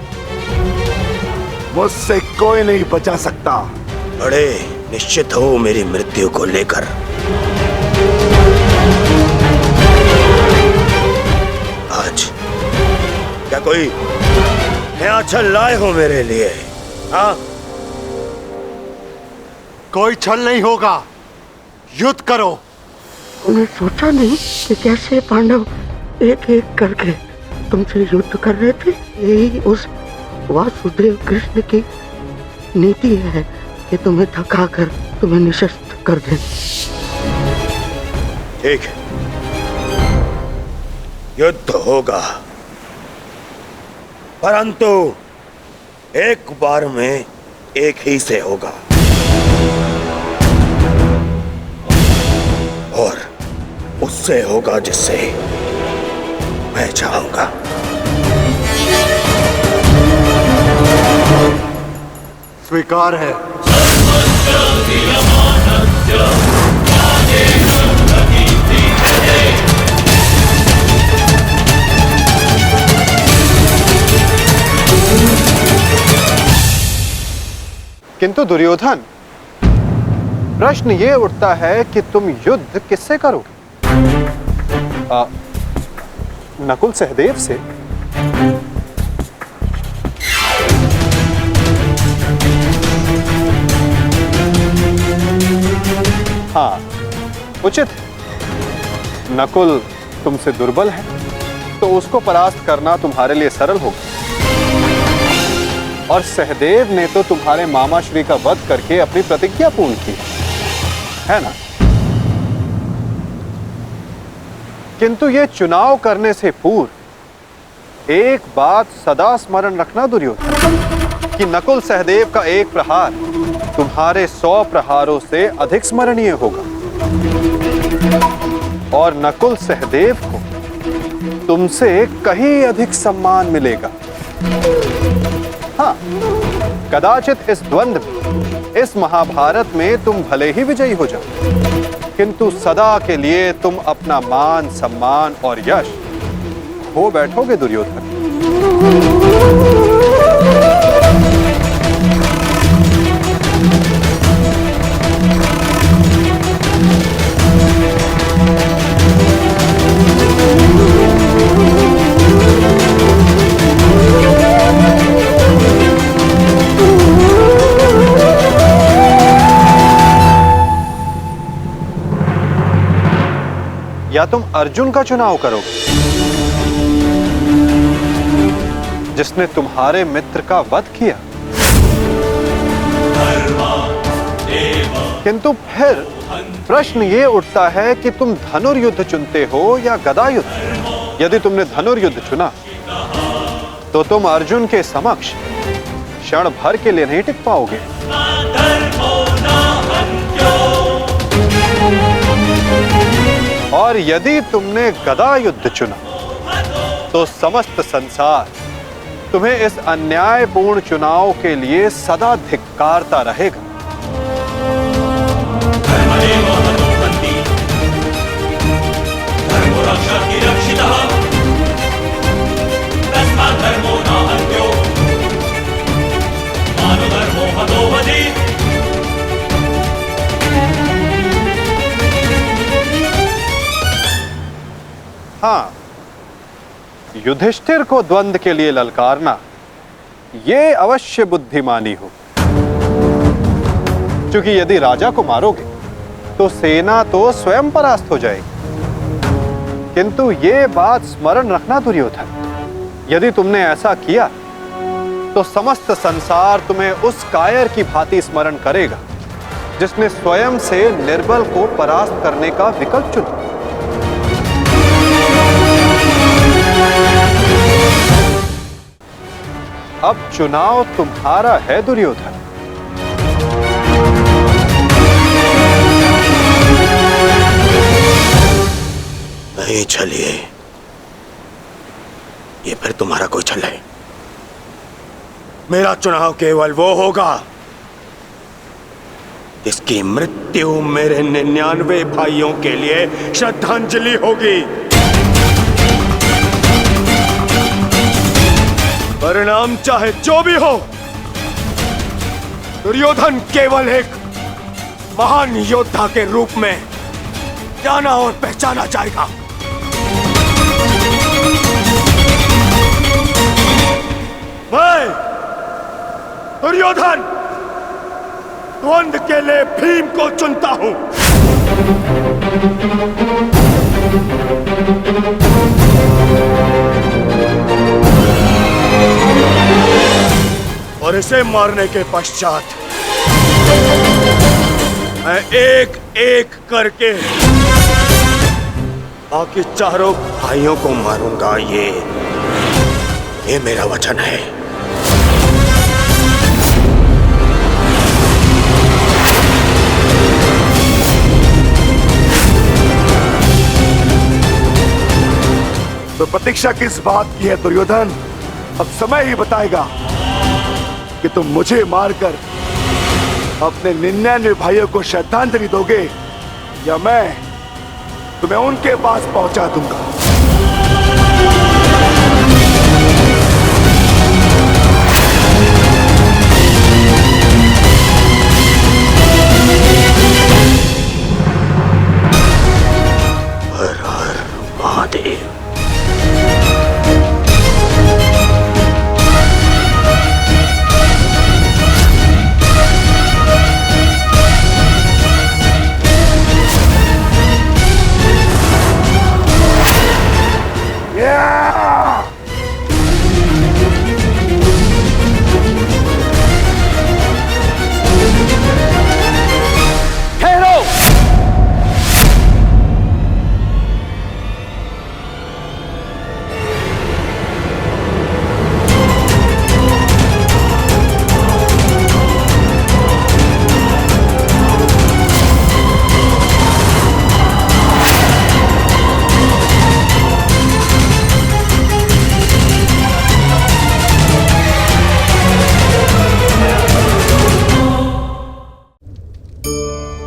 मुझसे कोई नहीं बचा सकता। बड़े निश्चित हो मेरी मृत्यु को लेकर। आज क्या कोई नया छल लाए हो मेरे लिए? हाँ, कोई छल नहीं होगा, युद्ध करो। मैं सोचा नहीं कि कैसे पांडव एक एक करके तुमसे युद्ध कर रहे थे। यही उस वासुदेव कृष्ण की नीति है कि तुम्हें थकाकर तुम्हें निशस्त्र कर दे। ठीक है, युद्ध होगा, परंतु एक बार में एक ही से होगा, और उससे होगा जिससे मैं चाहूंगा। स्वीकार है। किंतु दुर्योधन, प्रश्न ये उठता है कि तुम युद्ध किससे करोगे? नकुल सहदेव से? हाँ, उचित है। नकुल तुमसे दुर्बल है, तो उसको परास्त करना तुम्हारे लिए सरल होगा। और सहदेव ने तो तुम्हारे मामा श्री का वध करके अपनी प्रतिज्ञा पूर्ण की है ना? किंतु ये चुनाव करने से पूर्व एक बात सदा स्मरण रखना दुर्योधन, कि नकुल सहदेव का एक प्रहार तुम्हारे 100 प्रहारों से अधिक स्मरणीय होगा, और नकुल सहदेव को तुमसे कहीं अधिक सम्मान मिलेगा। हाँ, कदाचित इस द्वंद्व में, इस महाभारत में तुम भले ही विजयी हो जाओ, किंतु सदा के लिए तुम अपना मान, सम्मान और यश खो बैठोगे दुर्योधन। या तुम अर्जुन का चुनाव करोगे, जिसने तुम्हारे मित्र का वध किया। किंतु फिर प्रश्न ये उठता है कि तुम धनुर्युद्ध चुनते हो या गदा युद्ध। यदि तुमने धनुर्युद्ध चुना तो तुम अर्जुन के समक्ष क्षण भर के लिए नहीं टिक पाओगे। और यदि तुमने गदा युद्ध चुना तो समस्त संसार तुम्हें इस अन्यायपूर्ण चुनाव के लिए सदा धिक्कारता रहेगा। हाँ, युधिष्ठिर को द्वंद्व के लिए ललकारना ये अवश्य बुद्धिमानी हो, क्योंकि यदि राजा को मारोगे तो सेना तो स्वयं परास्त हो जाएगी। किंतु ये बात स्मरण रखना दुर्योधन, यदि तुमने ऐसा किया तो समस्त संसार तुम्हें उस कायर की भांति स्मरण करेगा जिसने स्वयं से निर्बल को परास्त करने का विकल्प चुना। अब चुनाव तुम्हारा है दुर्योधन। नहीं चलिए, ये फिर तुम्हारा कोई छल है। मेरा चुनाव केवल वो होगा जिसकी मृत्यु मेरे 99 भाइयों के लिए श्रद्धांजलि होगी। परिणाम चाहे जो भी हो, दुर्योधन केवल एक महान योद्धा के रूप में जाना और पहचाना जाएगा। मैं दुर्योधन द्वंद्व के लिए भीम को चुनता हूं। और इसे मारने के पश्चात मैं एक एक करके बाकी चारों भाइयों को मारूंगा। ये मेरा वचन है। तो प्रतीक्षा किस बात की है दुर्योधन? अब समय ही बताएगा कि तुम मुझे मारकर अपने 99 भाइयों को श्रद्धांजलि दोगे या मैं तुम्हें उनके पास पहुंचा दूंगा। हर हर महादेव।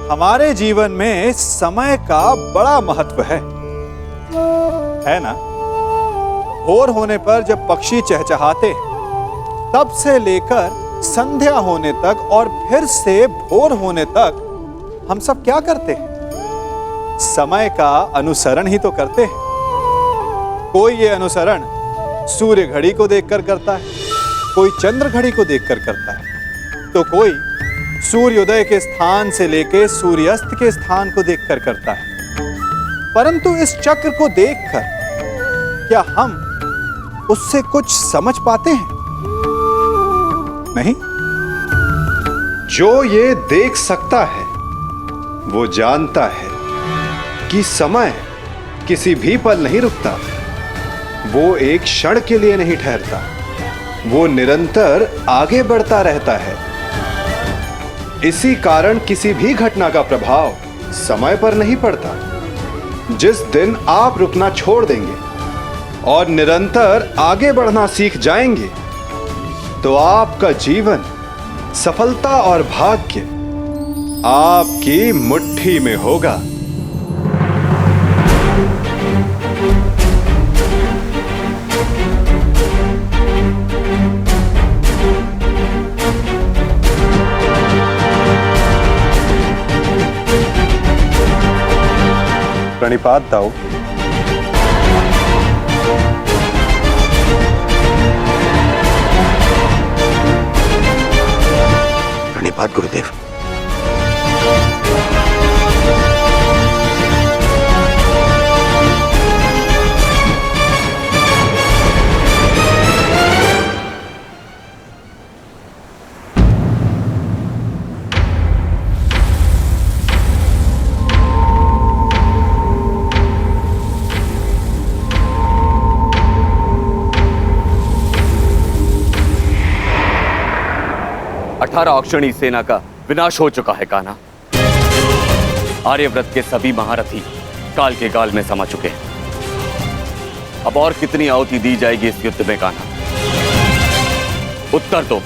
हमारे जीवन में समय का बड़ा महत्व है ना? भोर होने पर जब पक्षी चहचहाते तब से लेकर संध्या होने तक और फिर से भोर होने तक हम सब क्या करते हैं? समय का अनुसरण ही तो करते हैं। कोई ये अनुसरण सूर्य घड़ी को देखकर करता है, कोई चंद्र घड़ी को देखकर करता है, तो कोई सूर्योदय के स्थान से लेकर सूर्यास्त के स्थान को देखकर करता है। परंतु इस चक्र को देखकर क्या हम उससे कुछ समझ पाते हैं? नहीं। जो ये देख सकता है वो जानता है कि समय किसी भी पल नहीं रुकता, वो एक क्षण के लिए नहीं ठहरता, वो निरंतर आगे बढ़ता रहता है। इसी कारण किसी भी घटना का प्रभाव समय पर नहीं पड़ता, जिस दिन आप रुकना छोड़ देंगे और निरंतर आगे बढ़ना सीख जाएंगे, तो आपका जीवन, सफलता और भाग्य आपकी मुट्ठी में होगा। प्रणिपात दाऊ। प्रणिपात गुरुदेव। अक्षणी सेना का विनाश हो चुका है कान्हा। आर्यव्रत के सभी महारथी काल के गाल में समा चुके हैं। अब और कितनी आहुति दी जाएगी इस युद्ध में कान्हा? उत्तर दो।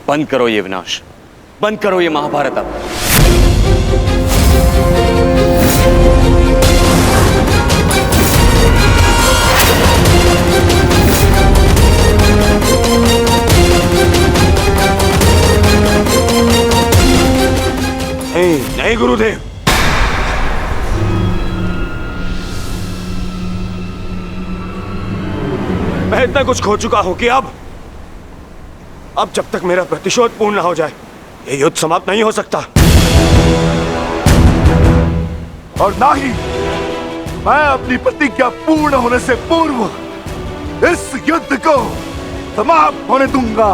बंद करो ये विनाश, बंद करो ये महाभारत अब। नहीं गुरुदेव, मैं इतना कुछ खो चुका हूं कि अब जब तक मेरा प्रतिशोध पूर्ण ना हो जाए, ये युद्ध समाप्त नहीं हो सकता। और ना ही मैं अपनी प्रतिज्ञा पूर्ण होने से पूर्व इस युद्ध को समाप्त होने दूंगा।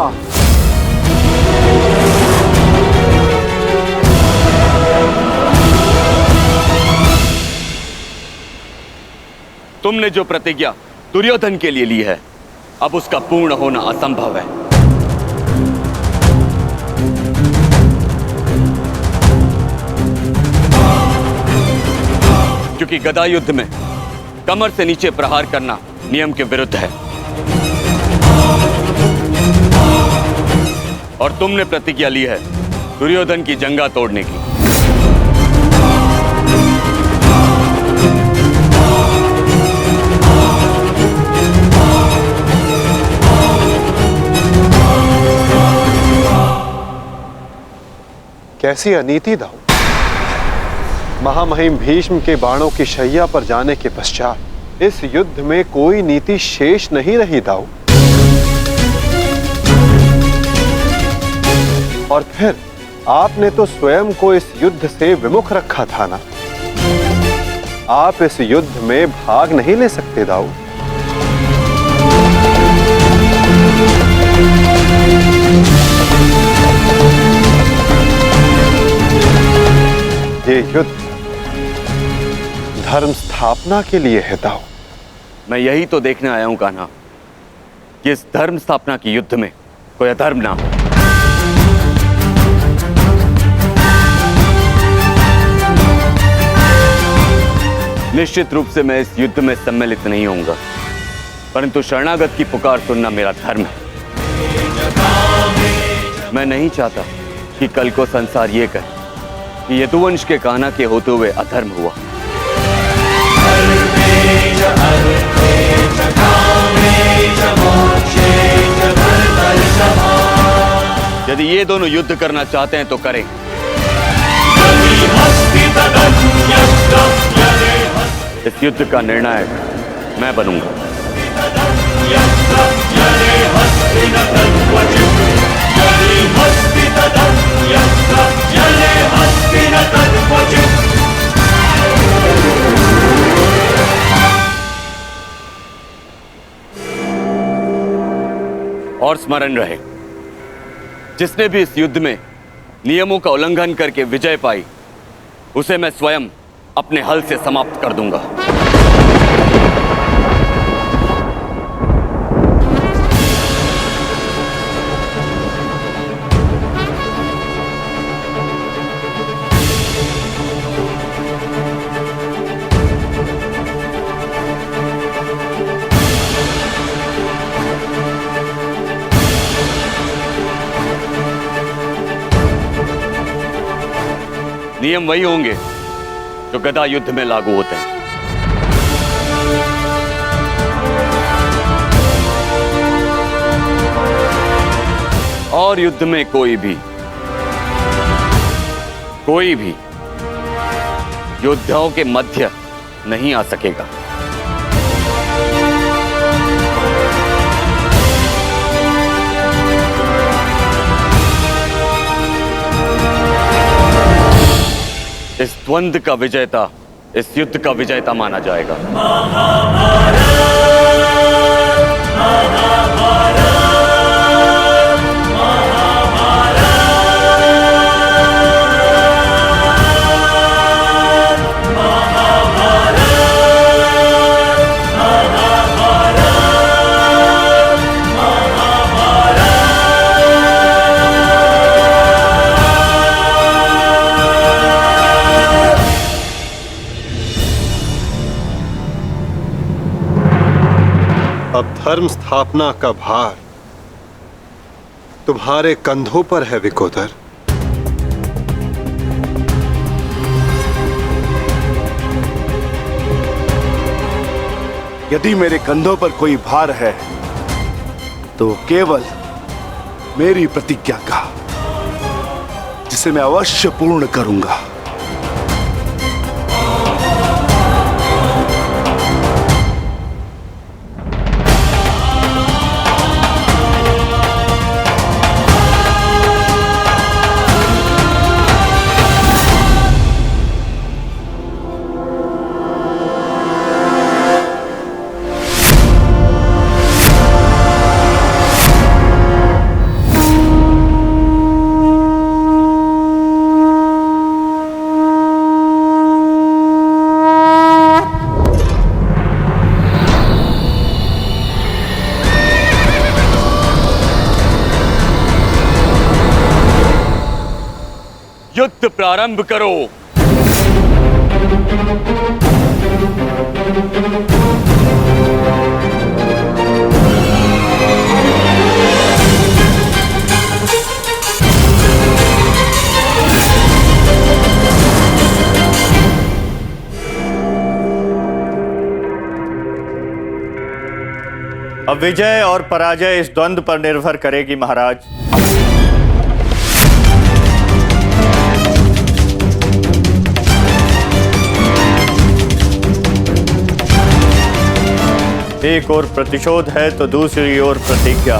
तुमने जो प्रतिज्ञा दुर्योधन के लिए ली है, अब उसका पूर्ण होना असंभव है। क्योंकि गदा युद्ध में कमर से नीचे प्रहार करना नियम के विरुद्ध है। और तुमने प्रतिज्ञा ली है दुर्योधन की जंगा तोड़ने की। कैसी अनीति दाऊ। महामहिम भीष्म के बाणों की शैया पर जाने के पश्चात इस युद्ध में कोई नीति शेष नहीं रही दाऊ। और फिर आपने तो स्वयं को इस युद्ध से विमुख रखा था ना। आप इस युद्ध में भाग नहीं ले सकते दाऊ। ये युद्ध धर्म स्थापना के लिए है दाऊ। मैं यही तो देखने आया हूं कान्हा कि इस धर्म स्थापना की युद्ध में कोई अधर्म ना हो। निश्चित रूप से मैं इस युद्ध में सम्मिलित नहीं होऊंगा, परंतु शरणागत की पुकार सुनना मेरा धर्म है। मैं नहीं चाहता कि कल को संसार ये कहे कि यदुवंश के कान्हा के होते हुए अधर्म हुआ। यदि ये दोनों युद्ध करना चाहते हैं तो करें। इस युद्ध का निर्णायक मैं बनूंगा। और स्मरण रहे, जिसने भी इस युद्ध में नियमों का उल्लंघन करके विजय पाई, उसे मैं स्वयं अपने हल से समाप्त कर दूंगा। नियम वही होंगे जो गदा युद्ध में लागू होते हैं। और युद्ध में कोई भी योद्धाओं के मध्य नहीं आ सकेगा। इस द्वंद्व का विजेता इस युद्ध का विजेता माना जाएगा। अब धर्म स्थापना का भार तुम्हारे कंधों पर है विकोदर। यदि मेरे कंधों पर कोई भार है तो केवल मेरी प्रतिज्ञा का, जिसे मैं अवश्य पूर्ण करूंगा। युद्ध प्रारंभ करो। अब विजय और पराजय इस द्वंद्व पर निर्भर करेगी महाराज। एक ओर प्रतिशोध है तो दूसरी ओर प्रतिज्ञा।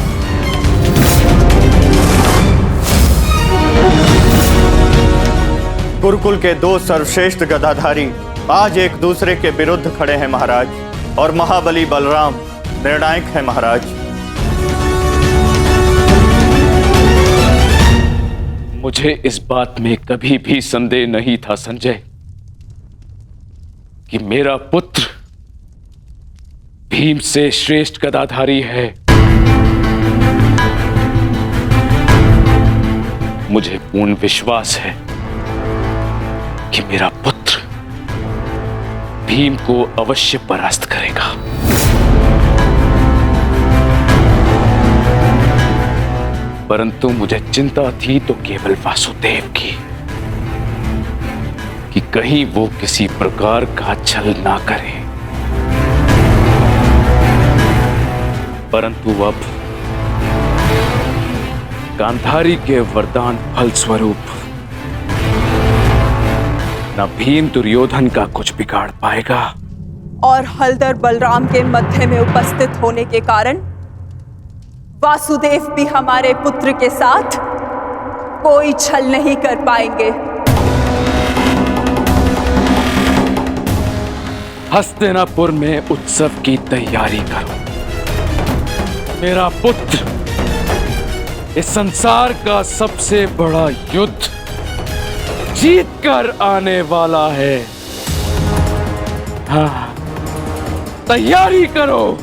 गुरुकुल के दो सर्वश्रेष्ठ गदाधारी आज एक दूसरे के विरुद्ध खड़े हैं महाराज, और महाबली बलराम निर्णायक है महाराज। मुझे इस बात में कभी भी संदेह नहीं था संजय कि मेरा पुत्र भीम से श्रेष्ठ गदाधारी है। मुझे पूर्ण विश्वास है कि मेरा पुत्र भीम को अवश्य परास्त करेगा। परंतु मुझे चिंता थी तो केवल वासुदेव की, कि कहीं वो किसी प्रकार का छल ना करे। परंतु अब गांधारी के वरदान फल स्वरूप न भीम दुर्योधन का कुछ बिगाड़ पाएगा, और हलधर बलराम के मध्य में उपस्थित होने के कारण वासुदेव भी हमारे पुत्र के साथ कोई छल नहीं कर पाएंगे। हस्तिनापुर में उत्सव की तैयारी करो। मेरा पुत्र इस संसार का सबसे बड़ा युद्ध जीत कर आने वाला है। हाँ, तैयारी करो।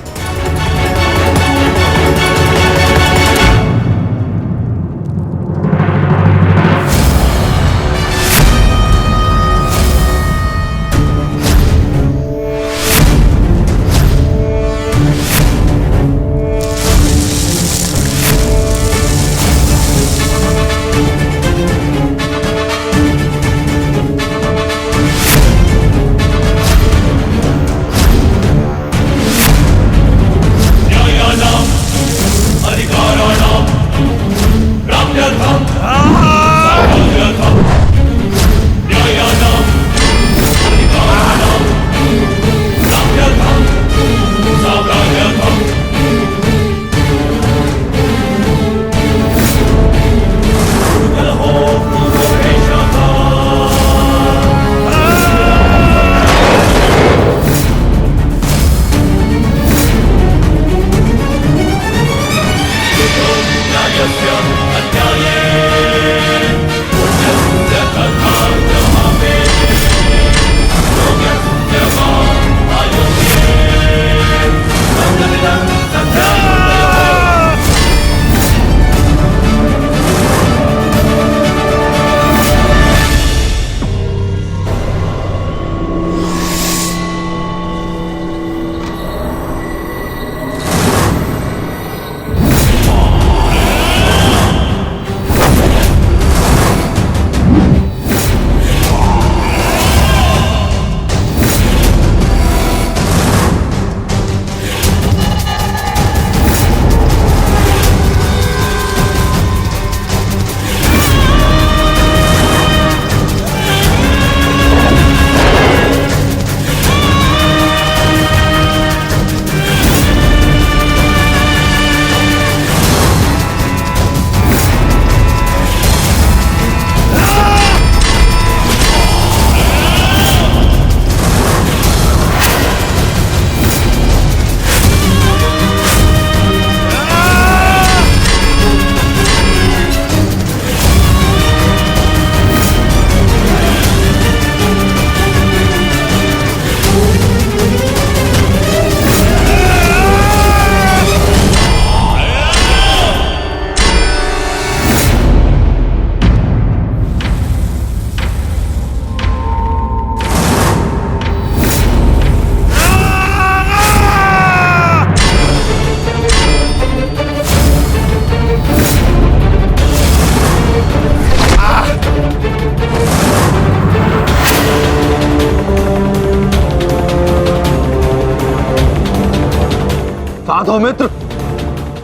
सौमित्र,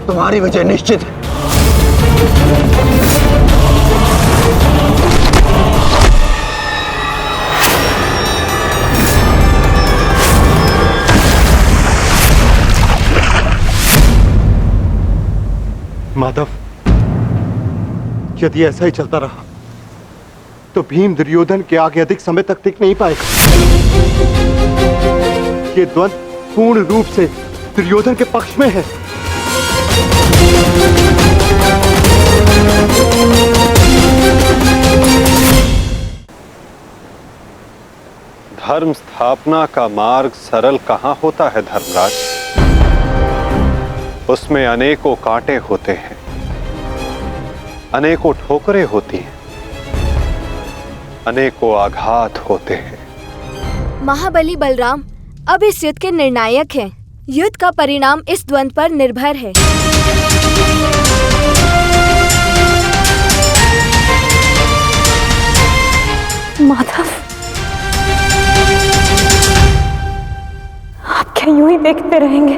तुम्हारी विजय निश्चित है। माधव, यदि ऐसा ही चलता रहा तो भीम दुर्योधन के आगे अधिक समय तक टिक नहीं पाएगा। ये द्वंद्व पूर्ण रूप से दुर्योधन के पक्ष में है। धर्म स्थापना का मार्ग सरल कहां होता है धर्मराज? उसमें अनेकों कांटे होते हैं, अनेकों ठोकरें होती हैं, अनेकों आघात होते हैं। महाबली बलराम अब इस युद्ध के निर्णायक हैं। युद्ध का परिणाम इस द्वंद्व पर निर्भर है। माधव, आप क्या यूं ही देखते रहेंगे?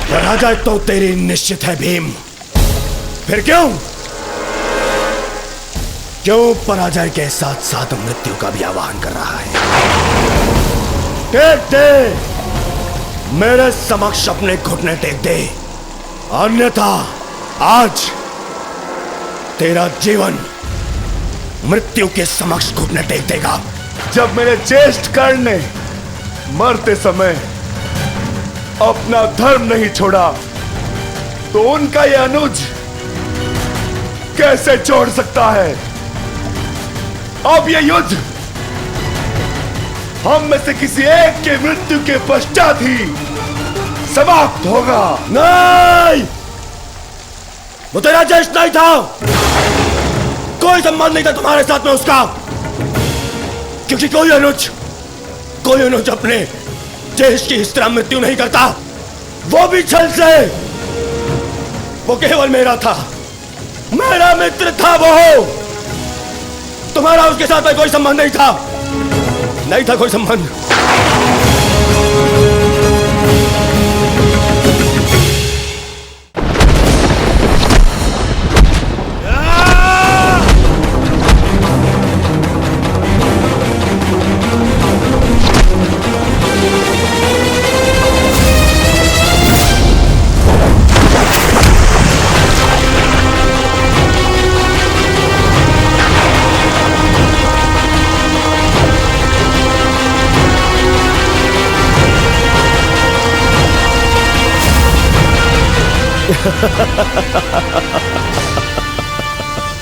पराजय तो तेरी निश्चित है भीम। फिर क्यों पराजय के साथ साथ मृत्यु का भी आह्वान कर रहा है? टेक दे, मेरे समक्ष अपने घुटने टेक दे, अन्यथा आज तेरा जीवन मृत्यु के समक्ष घुटने टेक देगा। जब मेरे ज्येष्ठ कर्ण ने मरते समय अपना धर्म नहीं छोड़ा तो उनका यह अनुज कैसे छोड़ सकता है? अब यह युद्ध हम में से किसी एक के मृत्यु के पश्चात ही समाप्त होगा। नहीं, वो तेरा ज्येष्ठ नहीं था, कोई संबंध नहीं था तुम्हारे साथ में उसका, क्योंकि कोई अनुज अपने ज्येष्ठ की इस तरह मृत्यु नहीं करता, वो भी छल से। वो केवल मेरा था, मेरा मित्र था वो। तुम्हारा उसके साथ में कोई संबंध नहीं था कोई संबंध।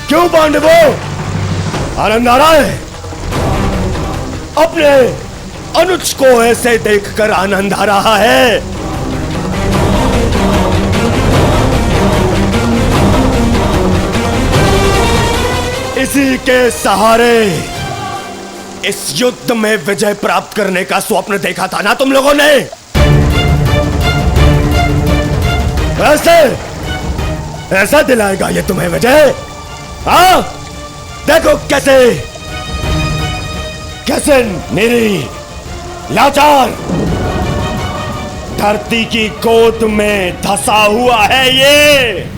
क्यों पांडवों, आनंद आ रहा है? अपने अनुज को ऐसे देखकर आनंद आ रहा है? इसी के सहारे इस युद्ध में विजय प्राप्त करने का स्वप्न देखा था ना तुम लोगों ने? ऐसा दिलाएगा ये तुम्हें विजय? हाँ, देखो कैसे मेरी लाचार, धरती की गोद में धंसा हुआ है ये।